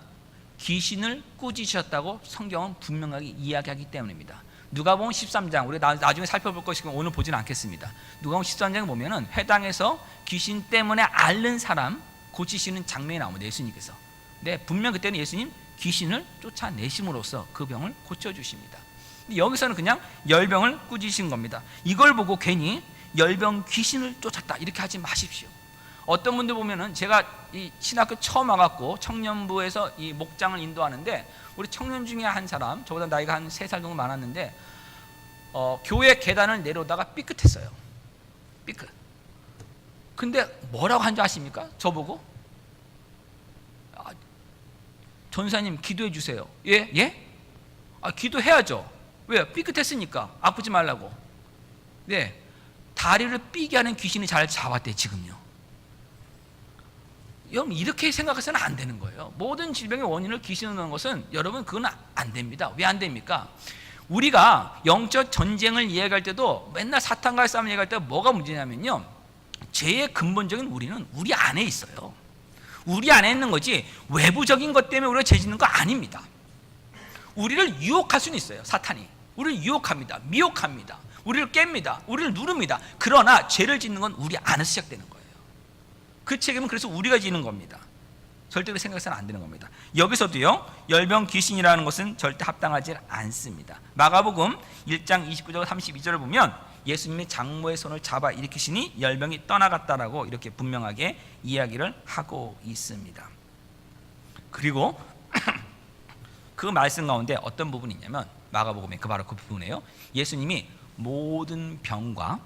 귀신을 꾸짖으셨다고 성경은 분명하게 이야기하기 때문입니다. 누가복음 13장, 우리가 나중에 살펴볼 것이고 오늘 보지는 않겠습니다. 누가복음 13장에 보면은 회당에서 귀신 때문에 앓는 사람 고치시는 장면이 나옵니다. 예수님께서. 네, 분명 그때는 예수님 귀신을 쫓아내심으로써 그 병을 고쳐주십니다. 여기서는 그냥 열병을 꾸짖으신 겁니다. 이걸 보고 괜히 열병 귀신을 쫓았다 이렇게 하지 마십시오. 어떤 분들 보면은, 제가 이 신학교 처음 와갖고 청년부에서 이 목장을 인도하는데 우리 청년 중에 한 사람, 저보다 나이가 한 3살 정도 많았는데 교회 계단을 내려오다가 삐끗했어요. 삐끗. 근데 뭐라고 한 줄 아십니까? 저보고 전사님 기도해 주세요. 예? 예? 기도해야죠. 왜요? 삐끗했으니까. 아프지 말라고. 네, 다리를 삐게 하는 귀신이 잘 잡았대 지금요. 여러분, 이렇게 생각해서는 안 되는 거예요. 모든 질병의 원인을 귀신으로 넣는 것은, 여러분, 그건 안 됩니다. 왜 안 됩니까? 우리가 영적 전쟁을 이해할 때도 맨날 사탄과의 싸움을 이해할 때 뭐가 문제냐면요, 죄의 근본적인 우리는 우리 안에 있어요. 우리 안에 있는 거지 외부적인 것 때문에 우리가 죄 짓는 거 아닙니다. 우리를 유혹할 수는 있어요. 사탄이 우리를 유혹합니다. 미혹합니다. 우리를 깹니다. 우리를 누릅니다. 그러나 죄를 짓는 건 우리 안에서 시작되는 거예요. 그 책임은 그래서 우리가 지는 겁니다. 절대로 생각해서는 안 되는 겁니다. 여기서도요, 열병 귀신이라는 것은 절대 합당하지 않습니다. 마가복음 1장 29절 32절을 보면 예수님이 장모의 손을 잡아 일으키시니 열병이 떠나갔다라고 이렇게 분명하게 이야기를 하고 있습니다. 그리고 그 말씀 가운데 어떤 부분이 있냐면, 마가복음에 바로 그 부분이에요. 예수님이 모든 병과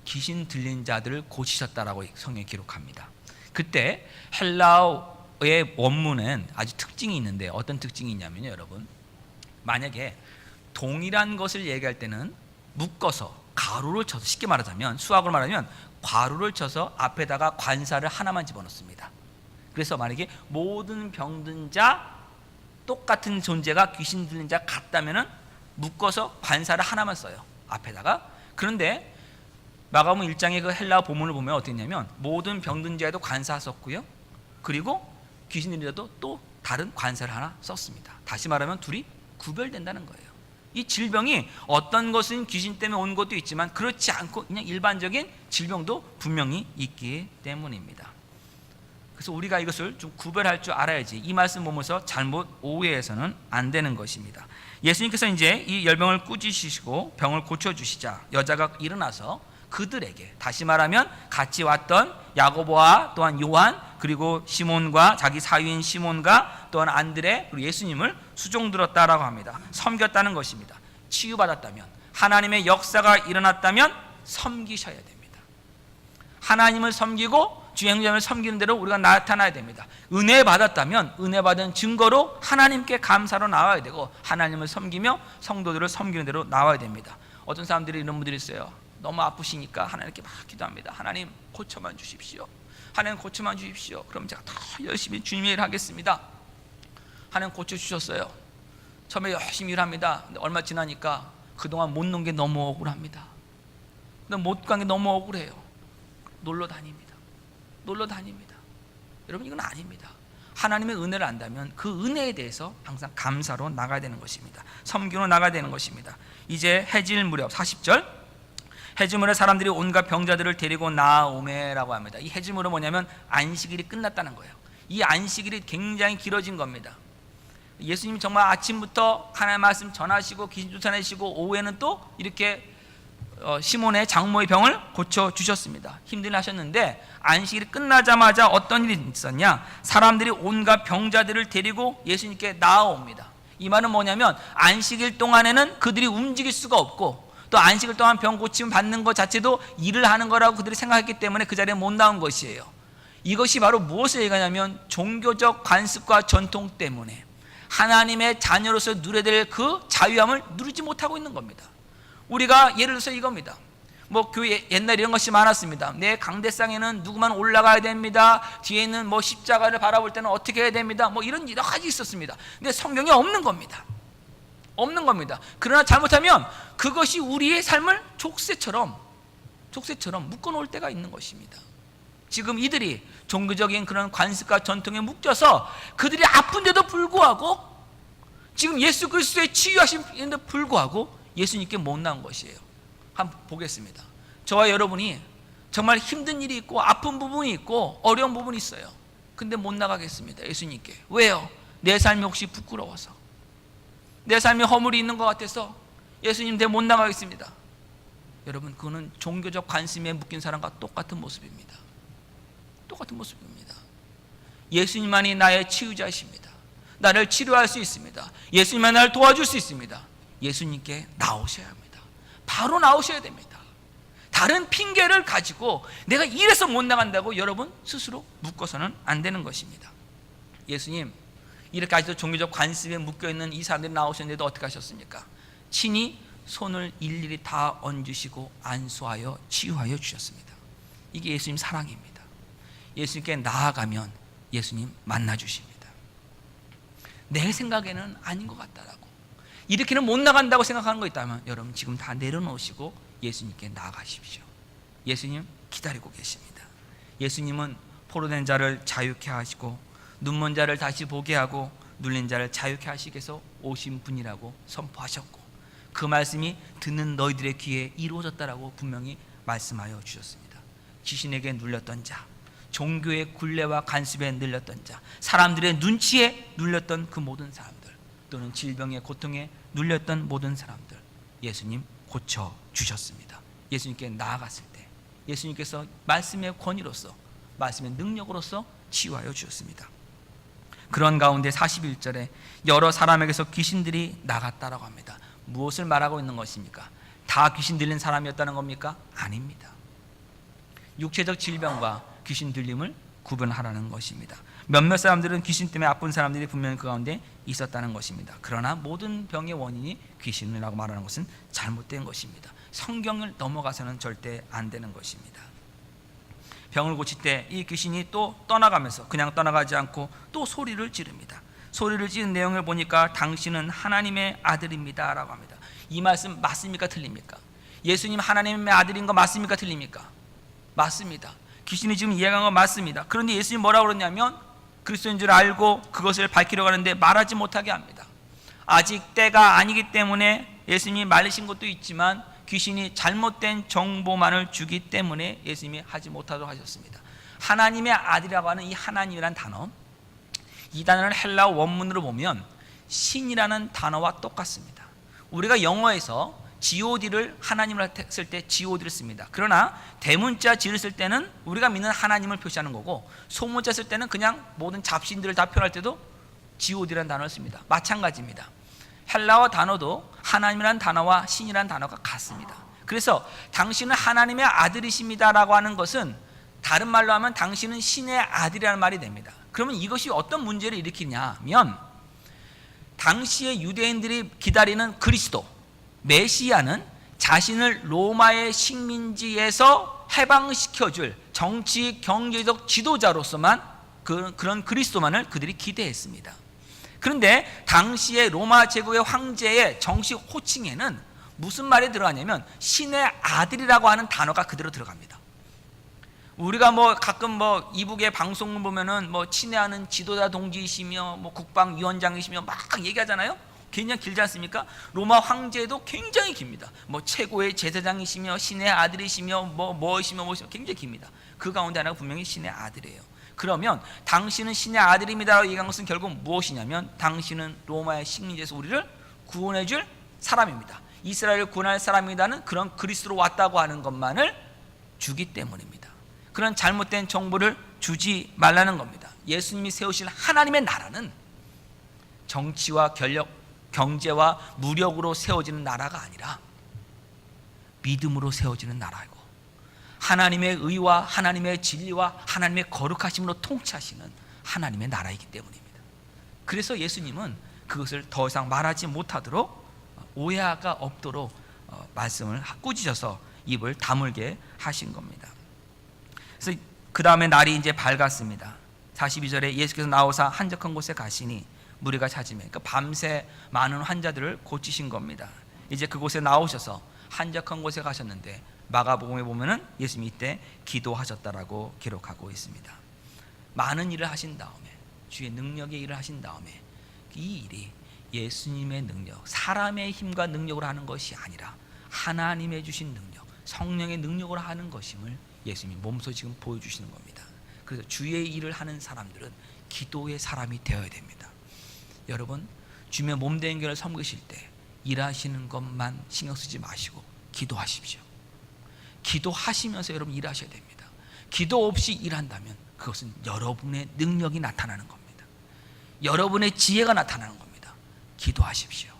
귀신 들린 자들을 고치셨다라고 성경에 기록합니다. 그때 헬라어의 원문은 아주 특징이 있는데, 어떤 특징이 있냐면요, 여러분, 만약에 동일한 것을 얘기할 때는 묶어서 가루를 쳐서, 쉽게 말하자면 수학으로 말하면 괄호를 쳐서 앞에다가 관사를 하나만 집어넣습니다. 그래서 만약에 모든 병든 자, 똑같은 존재가 귀신 들린 자 같다면은 묶어서 관사를 하나만 써요, 앞에다가. 그런데 마가복음 1장의 그 헬라어 본문을 보면 어떻게 했냐면 모든 병든 자에도 관사 썼고요, 그리고 귀신 들린 자도 또 다른 관사를 하나 썼습니다. 다시 말하면 둘이 구별된다는 거예요. 이 질병이 어떤 것은 귀신 때문에 온 것도 있지만 그렇지 않고 그냥 일반적인 질병도 분명히 있기 때문입니다. 그래서 우리가 이것을 좀 구별할 줄 알아야지 이 말씀 보면서 잘못 오해해서는 안 되는 것입니다. 예수님께서 이제 이 열병을 꾸짖으시고 병을 고쳐주시자 여자가 일어나서 그들에게, 다시 말하면 같이 왔던 야고보와 또한 요한, 그리고 시몬과 자기 사위인 시몬과 또한 안드레, 그리고 예수님을 수종들었다라고 합니다. 섬겼다는 것입니다. 치유받았다면, 하나님의 역사가 일어났다면 섬기셔야 됩니다. 하나님을 섬기고 주 행자를 섬기는 대로 우리가 나타나야 됩니다. 은혜 받았다면 은혜 받은 증거로 하나님께 감사로 나와야 되고, 하나님을 섬기며 성도들을 섬기는 대로 나와야 됩니다. 어떤 사람들이 이런 분들이 있어요. 너무 아프시니까 하나님께 막 기도합니다. 하나님 고쳐만 주십시오. 하나님 고쳐만 주십시오. 그럼 제가 더 열심히 주님의 일을 하겠습니다. 하나님 고쳐주셨어요. 처음에 열심히 일합니다. 근데 얼마 지나니까 그동안 못 놓은 게 너무 억울합니다. 못 간 게 너무 억울해요. 놀러 다닙니다. 여러분, 이건 아닙니다. 하나님의 은혜를 안다면 그 은혜에 대해서 항상 감사로 나가야 되는 것입니다. 섬기로 나가야 되는 것입니다. 이제 해질 무렵 40절, 해질무렵 사람들이 온갖 병자들을 데리고 나오매라고 합니다. 이 해질무렵은 뭐냐면 안식일이 끝났다는 거예요. 이 안식일이 굉장히 길어진 겁니다. 예수님이 정말 아침부터 하나님의 말씀 전하시고 귀신 쫓아내시고 오후에는 또 이렇게 시몬의 장모의 병을 고쳐주셨습니다. 힘들게 하셨는데 안식일이 끝나자마자 어떤 일이 있었냐, 사람들이 온갖 병자들을 데리고 예수님께 나아옵니다. 이 말은 뭐냐면 안식일 동안에는 그들이 움직일 수가 없고, 또 안식일 동안 병 고침 받는 것 자체도 일을 하는 거라고 그들이 생각했기 때문에 그 자리에 못 나온 것이에요. 이것이 바로 무엇을 얘기하냐면 종교적 관습과 전통 때문에 하나님의 자녀로서 누려야 될 그 자유함을 누리지 못하고 있는 겁니다. 우리가 예를 들어서 이겁니다. 뭐 교회 옛날 이런 것이 많았습니다. 내 강대상에는 누구만 올라가야 됩니다. 뒤에 있는 뭐 십자가를 바라볼 때는 어떻게 해야 됩니다. 뭐 이런 여러 가지 있었습니다. 근데 성경에 없는 겁니다. 그러나 잘못하면 그것이 우리의 삶을 족쇄처럼 묶어놓을 때가 있는 것입니다. 지금 이들이 종교적인 그런 관습과 전통에 묶여서 그들이 아픈데도 불구하고, 지금 예수 그리스도의 치유하심에도 불구하고 예수님께 못 나온 것이에요. 한번 보겠습니다. 저와 여러분이 정말 힘든 일이 있고 아픈 부분이 있고 어려운 부분이 있어요. 근데 못 나가겠습니다, 예수님께. 왜요? 내 삶이 혹시 부끄러워서, 내 삶에 허물이 있는 것 같아서 예수님 내 못 나가겠습니다. 여러분, 그거는 종교적 관심에 묶인 사람과 똑같은 모습입니다. 예수님만이 나의 치유자이십니다. 나를 치료할 수 있습니다. 예수님만이 나를 도와줄 수 있습니다. 예수님께 나오셔야 합니다. 바로 나오셔야 됩니다. 다른 핑계를 가지고 내가 이래서 못 나간다고 여러분 스스로 묶어서는 안 되는 것입니다. 예수님, 이렇게 아직도 종교적 관습에 묶여있는 이 사람들이 나오셨는데도 어떻게 하셨습니까? 친히 손을 일일이 다 얹으시고 안수하여 치유하여 주셨습니다. 이게 예수님 사랑입니다. 예수님께 나아가면 예수님 만나주십니다. 내 생각에는 아닌 것 같다라고, 이렇게는 못 나간다고 생각하는 거 있다면 여러분 지금 다 내려놓으시고 예수님께 나아가십시오. 예수님 기다리고 계십니다. 예수님은 포로된 자를 자유케 하시고 눈먼 자를 다시 보게 하고 눌린 자를 자유케 하시기 위해서 오신 분이라고 선포하셨고, 그 말씀이 듣는 너희들의 귀에 이루어졌다라고 분명히 말씀하여 주셨습니다. 귀신에게 눌렸던 자, 종교의 굴레와 간섭에 눌렸던 자, 사람들의 눈치에 눌렸던 그 모든 사람들, 또는 질병의 고통에 눌렸던 모든 사람들, 예수님 고쳐주셨습니다. 예수님께 나아갔을 때 예수님께서 말씀의 권위로서, 말씀의 능력으로서 치유하여 주셨습니다. 그런 가운데 41절에 여러 사람에게서 귀신들이 나갔다라고 합니다. 무엇을 말하고 있는 것입니까? 다 귀신 들린 사람이었다는 겁니까? 아닙니다. 육체적 질병과 귀신 들림을 구분하라는 것입니다. 몇몇 사람들은 귀신 때문에 아픈 사람들이 분명히 그 가운데 있었다는 것입니다. 그러나 모든 병의 원인이 귀신이라고 말하는 것은 잘못된 것입니다. 성경을 넘어가서는 절대 안 되는 것입니다. 병을 고칠 때 이 귀신이 또 떠나가면서 그냥 떠나가지 않고 또 소리를 지릅니다. 소리를 지른 내용을 보니까 당신은 하나님의 아들입니다 라고 합니다. 이 말씀 맞습니까? 틀립니까? 예수님 하나님의 아들인 거 맞습니까? 틀립니까? 맞습니다. 귀신이 지금 이해한 건 맞습니다. 그런데 예수님 뭐라고 그러냐면 그리스도인 줄 알고 그것을 밝히려고 하는데 말하지 못하게 합니다. 아직 때가 아니기 때문에 예수님이 말리신 것도 있지만 귀신이 잘못된 정보만을 주기 때문에 예수님이 하지 못하도록 하셨습니다. 하나님의 아들이라고 하는 이 하나님이라는 단어, 이 단어를 헬라어 원문으로 보면 신이라는 단어와 똑같습니다. 우리가 영어에서 god를 하나님을 했을 때 god를 씁니다. 그러나 대문자 g를 쓸 때는 우리가 믿는 하나님을 표시하는 거고, 소문자 쓸 때는 그냥 모든 잡신들을 다 표현할 때도 god라는 단어를 씁니다. 마찬가지입니다. 헬라어 단어도 하나님이라는 단어와 신이라는 단어가 같습니다. 그래서 당신은 하나님의 아들이십니다 라고 하는 것은 다른 말로 하면 당신은 신의 아들이라는 말이 됩니다. 그러면 이것이 어떤 문제를 일으키냐면, 당시의 유대인들이 기다리는 그리스도 메시아는 자신을 로마의 식민지에서 해방시켜줄 정치 경제적 지도자로서만 그런 그리스도만을 그들이 기대했습니다. 그런데 당시의 로마 제국의 황제의 정식 호칭에는 무슨 말이 들어가냐면 신의 아들이라고 하는 단어가 그대로 들어갑니다. 우리가 가끔 이북의 방송을 보면은 친애하는 지도자 동지이시며 국방위원장이시며 막 얘기하잖아요. 굉장히 길지 않습니까? 로마 황제도 굉장히 깁니다. 최고의 제사장이시며 신의 아들이시며 뭐이시며 굉장히 깁니다. 그 가운데 하나가 분명히 신의 아들이에요. 그러면 당신은 신의 아들입니다라고 얘기한 것은 결국 무엇이냐면 당신은 로마의 식민지에서 우리를 구원해 줄 사람입니다. 이스라엘을 구원할 사람이라는 그런 그리스도로 왔다고 하는 것만을 주기 때문입니다. 그런 잘못된 정보를 주지 말라는 겁니다. 예수님이 세우실 하나님의 나라는 정치와 권력, 경제와 무력으로 세워지는 나라가 아니라 믿음으로 세워지는 나라이고, 하나님의 의와 하나님의 진리와 하나님의 거룩하심으로 통치하시는 하나님의 나라이기 때문입니다. 그래서 예수님은 그것을 더 이상 말하지 못하도록, 오해가 없도록 말씀을 꾸짖어서 입을 다물게 하신 겁니다. 그래서 그 다음에 날이 이제 밝았습니다. 42절에 예수께서 나오사 한적한 곳에 가시니 무리가 찾으며, 그러니까 밤새 많은 환자들을 고치신 겁니다. 이제 그곳에 나오셔서 한적한 곳에 가셨는데 마가복음에 보면은 예수님이 이때 기도하셨다라고 기록하고 있습니다. 많은 일을 하신 다음에, 주의 능력의 일을 하신 다음에, 이 일이 예수님의 능력, 사람의 힘과 능력으로 하는 것이 아니라 하나님의 주신 능력, 성령의 능력으로 하는 것임을 예수님이 몸소 지금 보여주시는 겁니다. 그래서 주의 일을 하는 사람들은 기도의 사람이 되어야 됩니다. 여러분, 주님의 몸된 교회를 섬기실 때 일하시는 것만 신경 쓰지 마시고 기도하십시오. 기도하시면서 여러분 일하셔야 됩니다. 기도 없이 일한다면 그것은 여러분의 능력이 나타나는 겁니다. 여러분의 지혜가 나타나는 겁니다. 기도하십시오.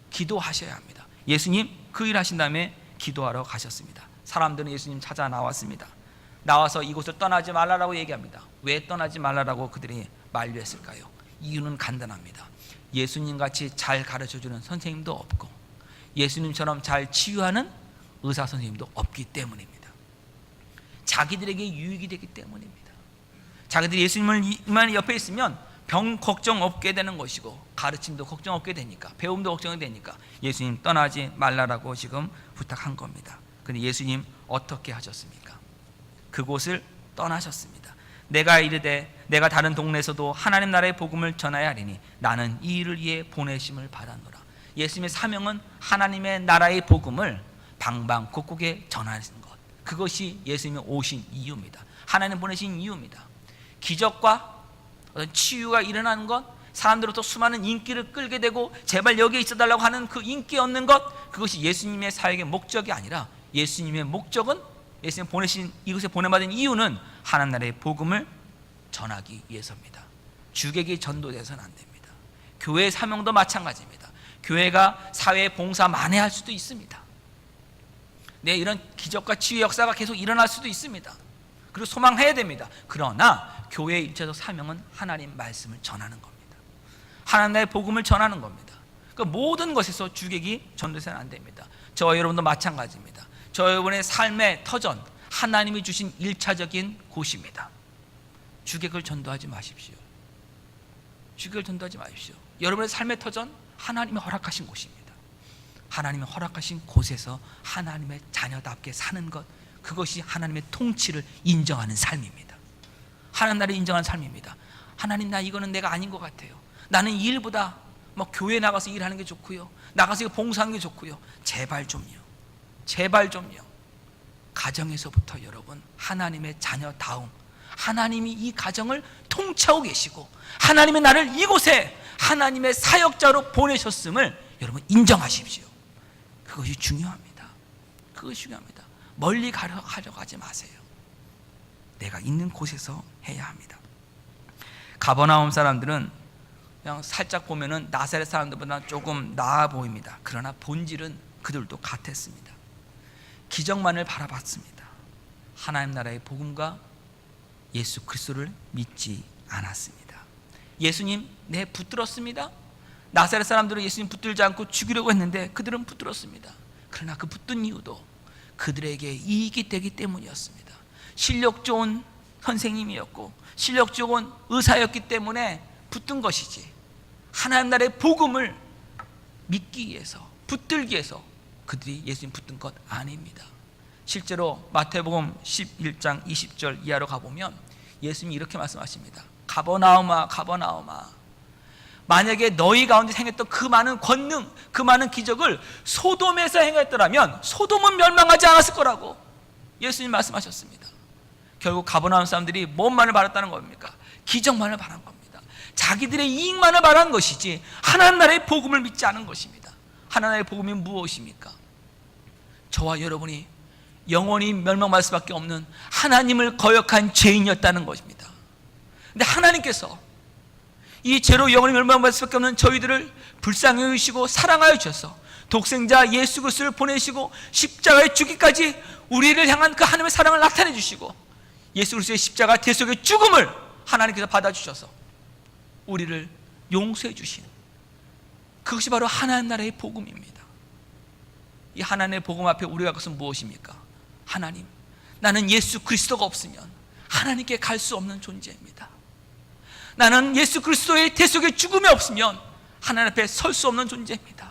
기도하셔야 합니다. 예수님 그 일 하신 다음에 기도하러 가셨습니다. 사람들은 예수님 찾아 나왔습니다. 나와서 이곳을 떠나지 말라라고 얘기합니다. 왜 떠나지 말라라고 그들이 만류했을까요? 이유는 간단합니다. 예수님같이 잘 가르쳐주는 선생님도 없고 예수님처럼 잘 치유하는 의사 선생님도 없기 때문입니다. 자기들에게 유익이 되기 때문입니다. 자기들이 예수님을 옆에 있으면 병 걱정 없게 되는 것이고 가르침도 걱정 없게 되니까, 배움도 걱정이 되니까 예수님 떠나지 말라라고 지금 부탁한 겁니다. 그런데 예수님 어떻게 하셨습니까? 그곳을 떠나셨습니다. 내가 이르되 내가 다른 동네에서도 하나님 나라의 복음을 전하야 하리니 나는 이 일을 위해 보내심을 받았노라. 예수님의 사명은 하나님의 나라의 복음을 방방곡곡에 전하는 것, 그것이 예수님이 오신 이유입니다. 하나님 보내신 이유입니다. 기적과 어떤 치유가 일어나는 것, 사람들로부터 수많은 인기를 끌게 되고 제발 여기에 있어달라고 하는 그 인기 얻는 것, 그것이 예수님의 사역의 목적이 아니라 예수님의 목적은, 예수님 보내신 이곳에 보내받은 이유는 하나님 나라의 복음을 전하기 위해서입니다. 주객이 전도돼서는 안 됩니다. 교회의 사명도 마찬가지입니다. 교회가 사회 봉사 만회할 수도 있습니다. 네, 이런 기적과 치유 역사가 계속 일어날 수도 있습니다. 그리고 소망해야 됩니다. 그러나 교회의 일차적 사명은 하나님 말씀을 전하는 겁니다. 하나님 나라의 복음을 전하는 겁니다. 그 모든 것에서 주객이 전도해서는 안 됩니다. 저와 여러분도 마찬가지입니다. 저와 여러분의 삶의 터전, 하나님이 주신 1차적인 곳입니다. 주객을 전도하지 마십시오. 주객을 전도하지 마십시오. 여러분의 삶의 터전, 하나님이 허락하신 곳입니다. 하나님이 허락하신 곳에서 하나님의 자녀답게 사는 것, 그것이 하나님의 통치를 인정하는 삶입니다. 하나님 나라를 인정하는 삶입니다. 하나님, 나 이거는 내가 아닌 것 같아요. 나는 이 일보다 교회 나가서 일하는 게 좋고요, 나가서 봉사하는 게 좋고요. 제발 좀요, 제발 좀요. 가정에서부터 여러분 하나님의 자녀다움, 하나님이 이 가정을 통치하고 계시고 하나님의 나를 이곳에 하나님의 사역자로 보내셨음을 여러분 인정하십시오. 그것이 중요합니다. 그것이 중요합니다. 멀리 가려고 하지 마세요. 내가 있는 곳에서 해야 합니다. 가버나움 사람들은 그냥 살짝 보면은 나사렛 사람들보다 조금 나아 보입니다. 그러나 본질은 그들도 같았습니다. 기적만을 바라봤습니다. 하나님 나라의 복음과 예수 그리스도를 믿지 않았습니다. 예수님, 네, 붙들었습니다. 나사렛 사람들은 예수님 붙들지 않고 죽이려고 했는데 그들은 붙들었습니다. 그러나 그 붙든 이유도 그들에게 이익이 되기 때문이었습니다. 실력 좋은 선생님이었고 실력 좋은 의사였기 때문에 붙든 것이지, 하나님 나라의 복음을 믿기 위해서, 붙들기 위해서 그들이 예수님 붙든 것 아닙니다. 실제로 마태복음 11장 20절 이하로 가보면 예수님이 이렇게 말씀하십니다. 가버나움아, 가버나움아, 만약에 너희 가운데 행했던 그 많은 권능, 그 많은 기적을 소돔에서 행했더라면 소돔은 멸망하지 않았을 거라고 예수님 말씀하셨습니다. 결국 가버나움 사람들이 뭔만을 바랐다는 겁니까? 기적만을 바란 겁니다. 자기들의 이익만을 바란 것이지 하나님 나라의 복음을 믿지 않은 것입니다. 하나님 나라의 복음이 무엇입니까? 저와 여러분이 영원히 멸망할 수밖에 없는 하나님을 거역한 죄인이었다는 것입니다. 근데 하나님께서 이 죄로 영원히 멸망할 수밖에 없는 저희들을 불쌍히 여기시고 사랑하여 주셔서 독생자 예수 그리스도를 보내시고 십자가에 죽기까지 우리를 향한 그 하나님의 사랑을 나타내 주시고 예수 그리스도의 십자가 대속의 죽음을 하나님께서 받아주셔서 우리를 용서해 주신, 그것이 바로 하나님 나라의 복음입니다. 이 하나님의 복음 앞에 우리가 것은 무엇입니까? 하나님, 나는 예수 그리스도가 없으면 하나님께 갈 수 없는 존재입니다. 나는 예수 그리스도의 대속의 죽음이 없으면 하나님 앞에 설 수 없는 존재입니다.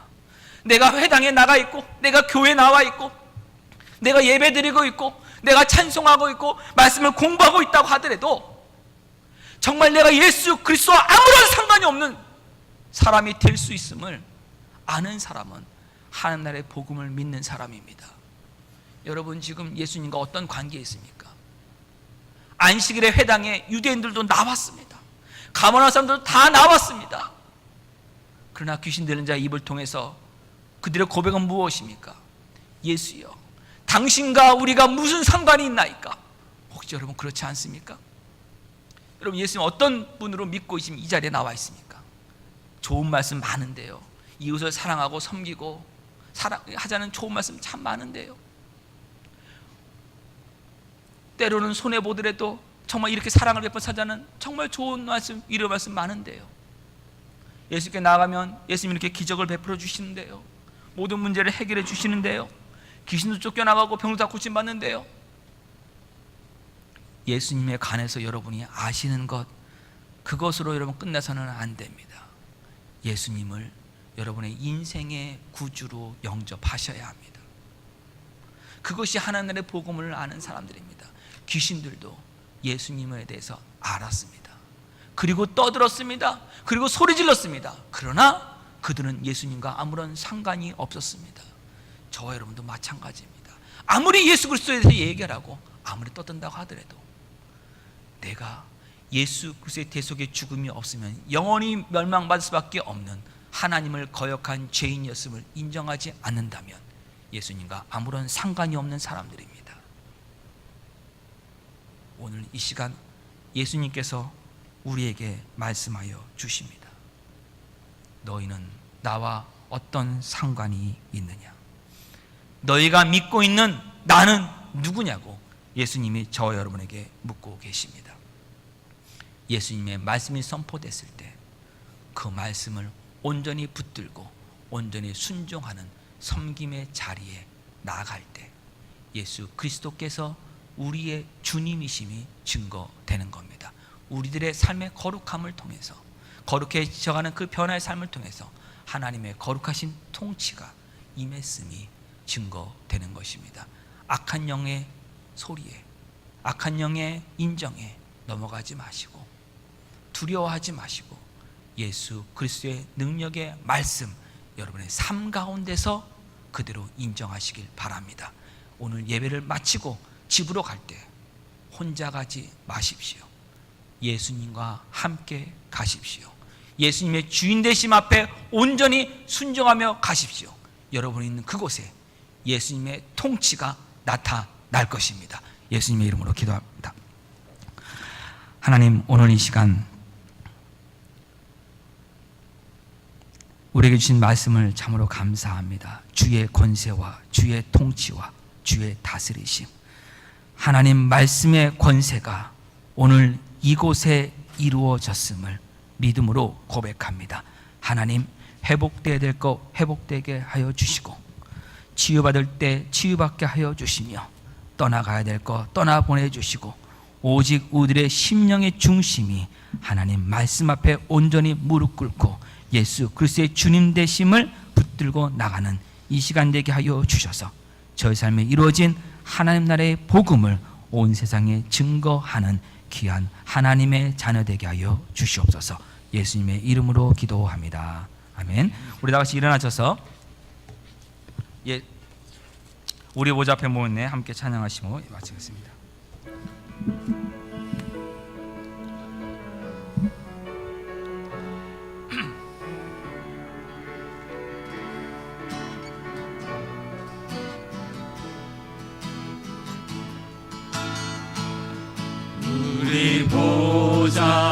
내가 회당에 나가 있고, 내가 교회에 나와 있고, 내가 예배 드리고 있고, 내가 찬송하고 있고, 말씀을 공부하고 있다고 하더라도 정말 내가 예수 그리스도와 아무런 상관이 없는 사람이 될 수 있음을 아는 사람은 하나님 나라의 복음을 믿는 사람입니다. 여러분, 지금 예수님과 어떤 관계에 있습니까? 안식일의 회당에 유대인들도 나왔습니다. 가버나움 사람들도 다 나왔습니다. 그러나 귀신 들린 자의 입을 통해서 그들의 고백은 무엇입니까? 예수여, 당신과 우리가 무슨 상관이 있나이까? 혹시 여러분 그렇지 않습니까? 여러분, 예수님 어떤 분으로 믿고 지금 이 자리에 나와 있습니까? 좋은 말씀 많은데요, 이웃을 사랑하고 섬기고 하자는 좋은 말씀 참 많은데요, 때로는 손해보더라도 정말 이렇게 사랑을 베풀자는 정말 좋은 말씀, 이런 말씀 많은데요, 예수께 나가면 예수님이 이렇게 기적을 베풀어 주시는데요, 모든 문제를 해결해 주시는데요, 귀신도 쫓겨나가고 병도 다 고침받는데요, 예수님에 관해서 여러분이 아시는 것, 그것으로 여러분 끝나서는 안 됩니다. 예수님을 여러분의 인생의 구주로 영접하셔야 합니다. 그것이 하나님의 복음을 아는 사람들입니다. 귀신들도 예수님에 대해서 알았습니다. 그리고 떠들었습니다. 그리고 소리 질렀습니다. 그러나 그들은 예수님과 아무런 상관이 없었습니다. 저와 여러분도 마찬가지입니다. 아무리 예수 그리스도에 대해서 얘기하라고 아무리 떠든다고 하더라도 내가 예수 그리스도의 대속의 죽음이 없으면 영원히 멸망받을 수밖에 없는 하나님을 거역한 죄인이었음을 인정하지 않는다면 예수님과 아무런 상관이 없는 사람들입니다. 오늘 이 시간 예수님께서 우리에게 말씀하여 주십니다. 너희는 나와 어떤 상관이 있느냐? 너희가 믿고 있는 나는 누구냐고 예수님이 저와 여러분에게 묻고 계십니다. 예수님의 말씀이 선포됐을 때 그 말씀을 온전히 붙들고 온전히 순종하는 섬김의 자리에 나아갈 때 예수 그리스도께서 우리의 주님이심이 증거되는 겁니다. 우리들의 삶의 거룩함을 통해서, 거룩해져가는 그 변화의 삶을 통해서 하나님의 거룩하신 통치가 임했음이 증거되는 것입니다. 악한 영의 소리에, 악한 영의 인정에 넘어가지 마시고, 두려워하지 마시고, 예수 그리스도의 능력의 말씀 여러분의 삶 가운데서 그대로 인정하시길 바랍니다. 오늘 예배를 마치고 집으로 갈 때 혼자 가지 마십시오. 예수님과 함께 가십시오. 예수님의 주인 되심 앞에 온전히 순종하며 가십시오. 여러분이 있는 그곳에 예수님의 통치가 나타날 것입니다. 예수님의 이름으로 기도합니다. 하나님, 오늘 이 시간 우리에게 주신 말씀을 참으로 감사합니다. 주의 권세와 주의 통치와 주의 다스리심, 하나님 말씀의 권세가 오늘 이곳에 이루어졌음을 믿음으로 고백합니다. 하나님, 회복되어야 될 것 회복되게 하여 주시고, 치유받을 때 치유받게 하여 주시며, 떠나가야 될 것 떠나보내 주시고, 오직 우리들의 심령의 중심이 하나님 말씀 앞에 온전히 무릎 꿇고 예수 그리스도의 주님 되심을 붙들고 나가는 이 시간 되게 하여 주셔서 저희 삶에 이루어진 하나님 나라의 복음을 온 세상에 증거하는 귀한 하나님의 자녀 되게 하여 주시옵소서. 예수님의 이름으로 기도합니다. 아멘. 우리 다 같이 일어나셔서 우리 모자 앞에 모였네 함께 찬양하시고 마치겠습니다. 우리 보자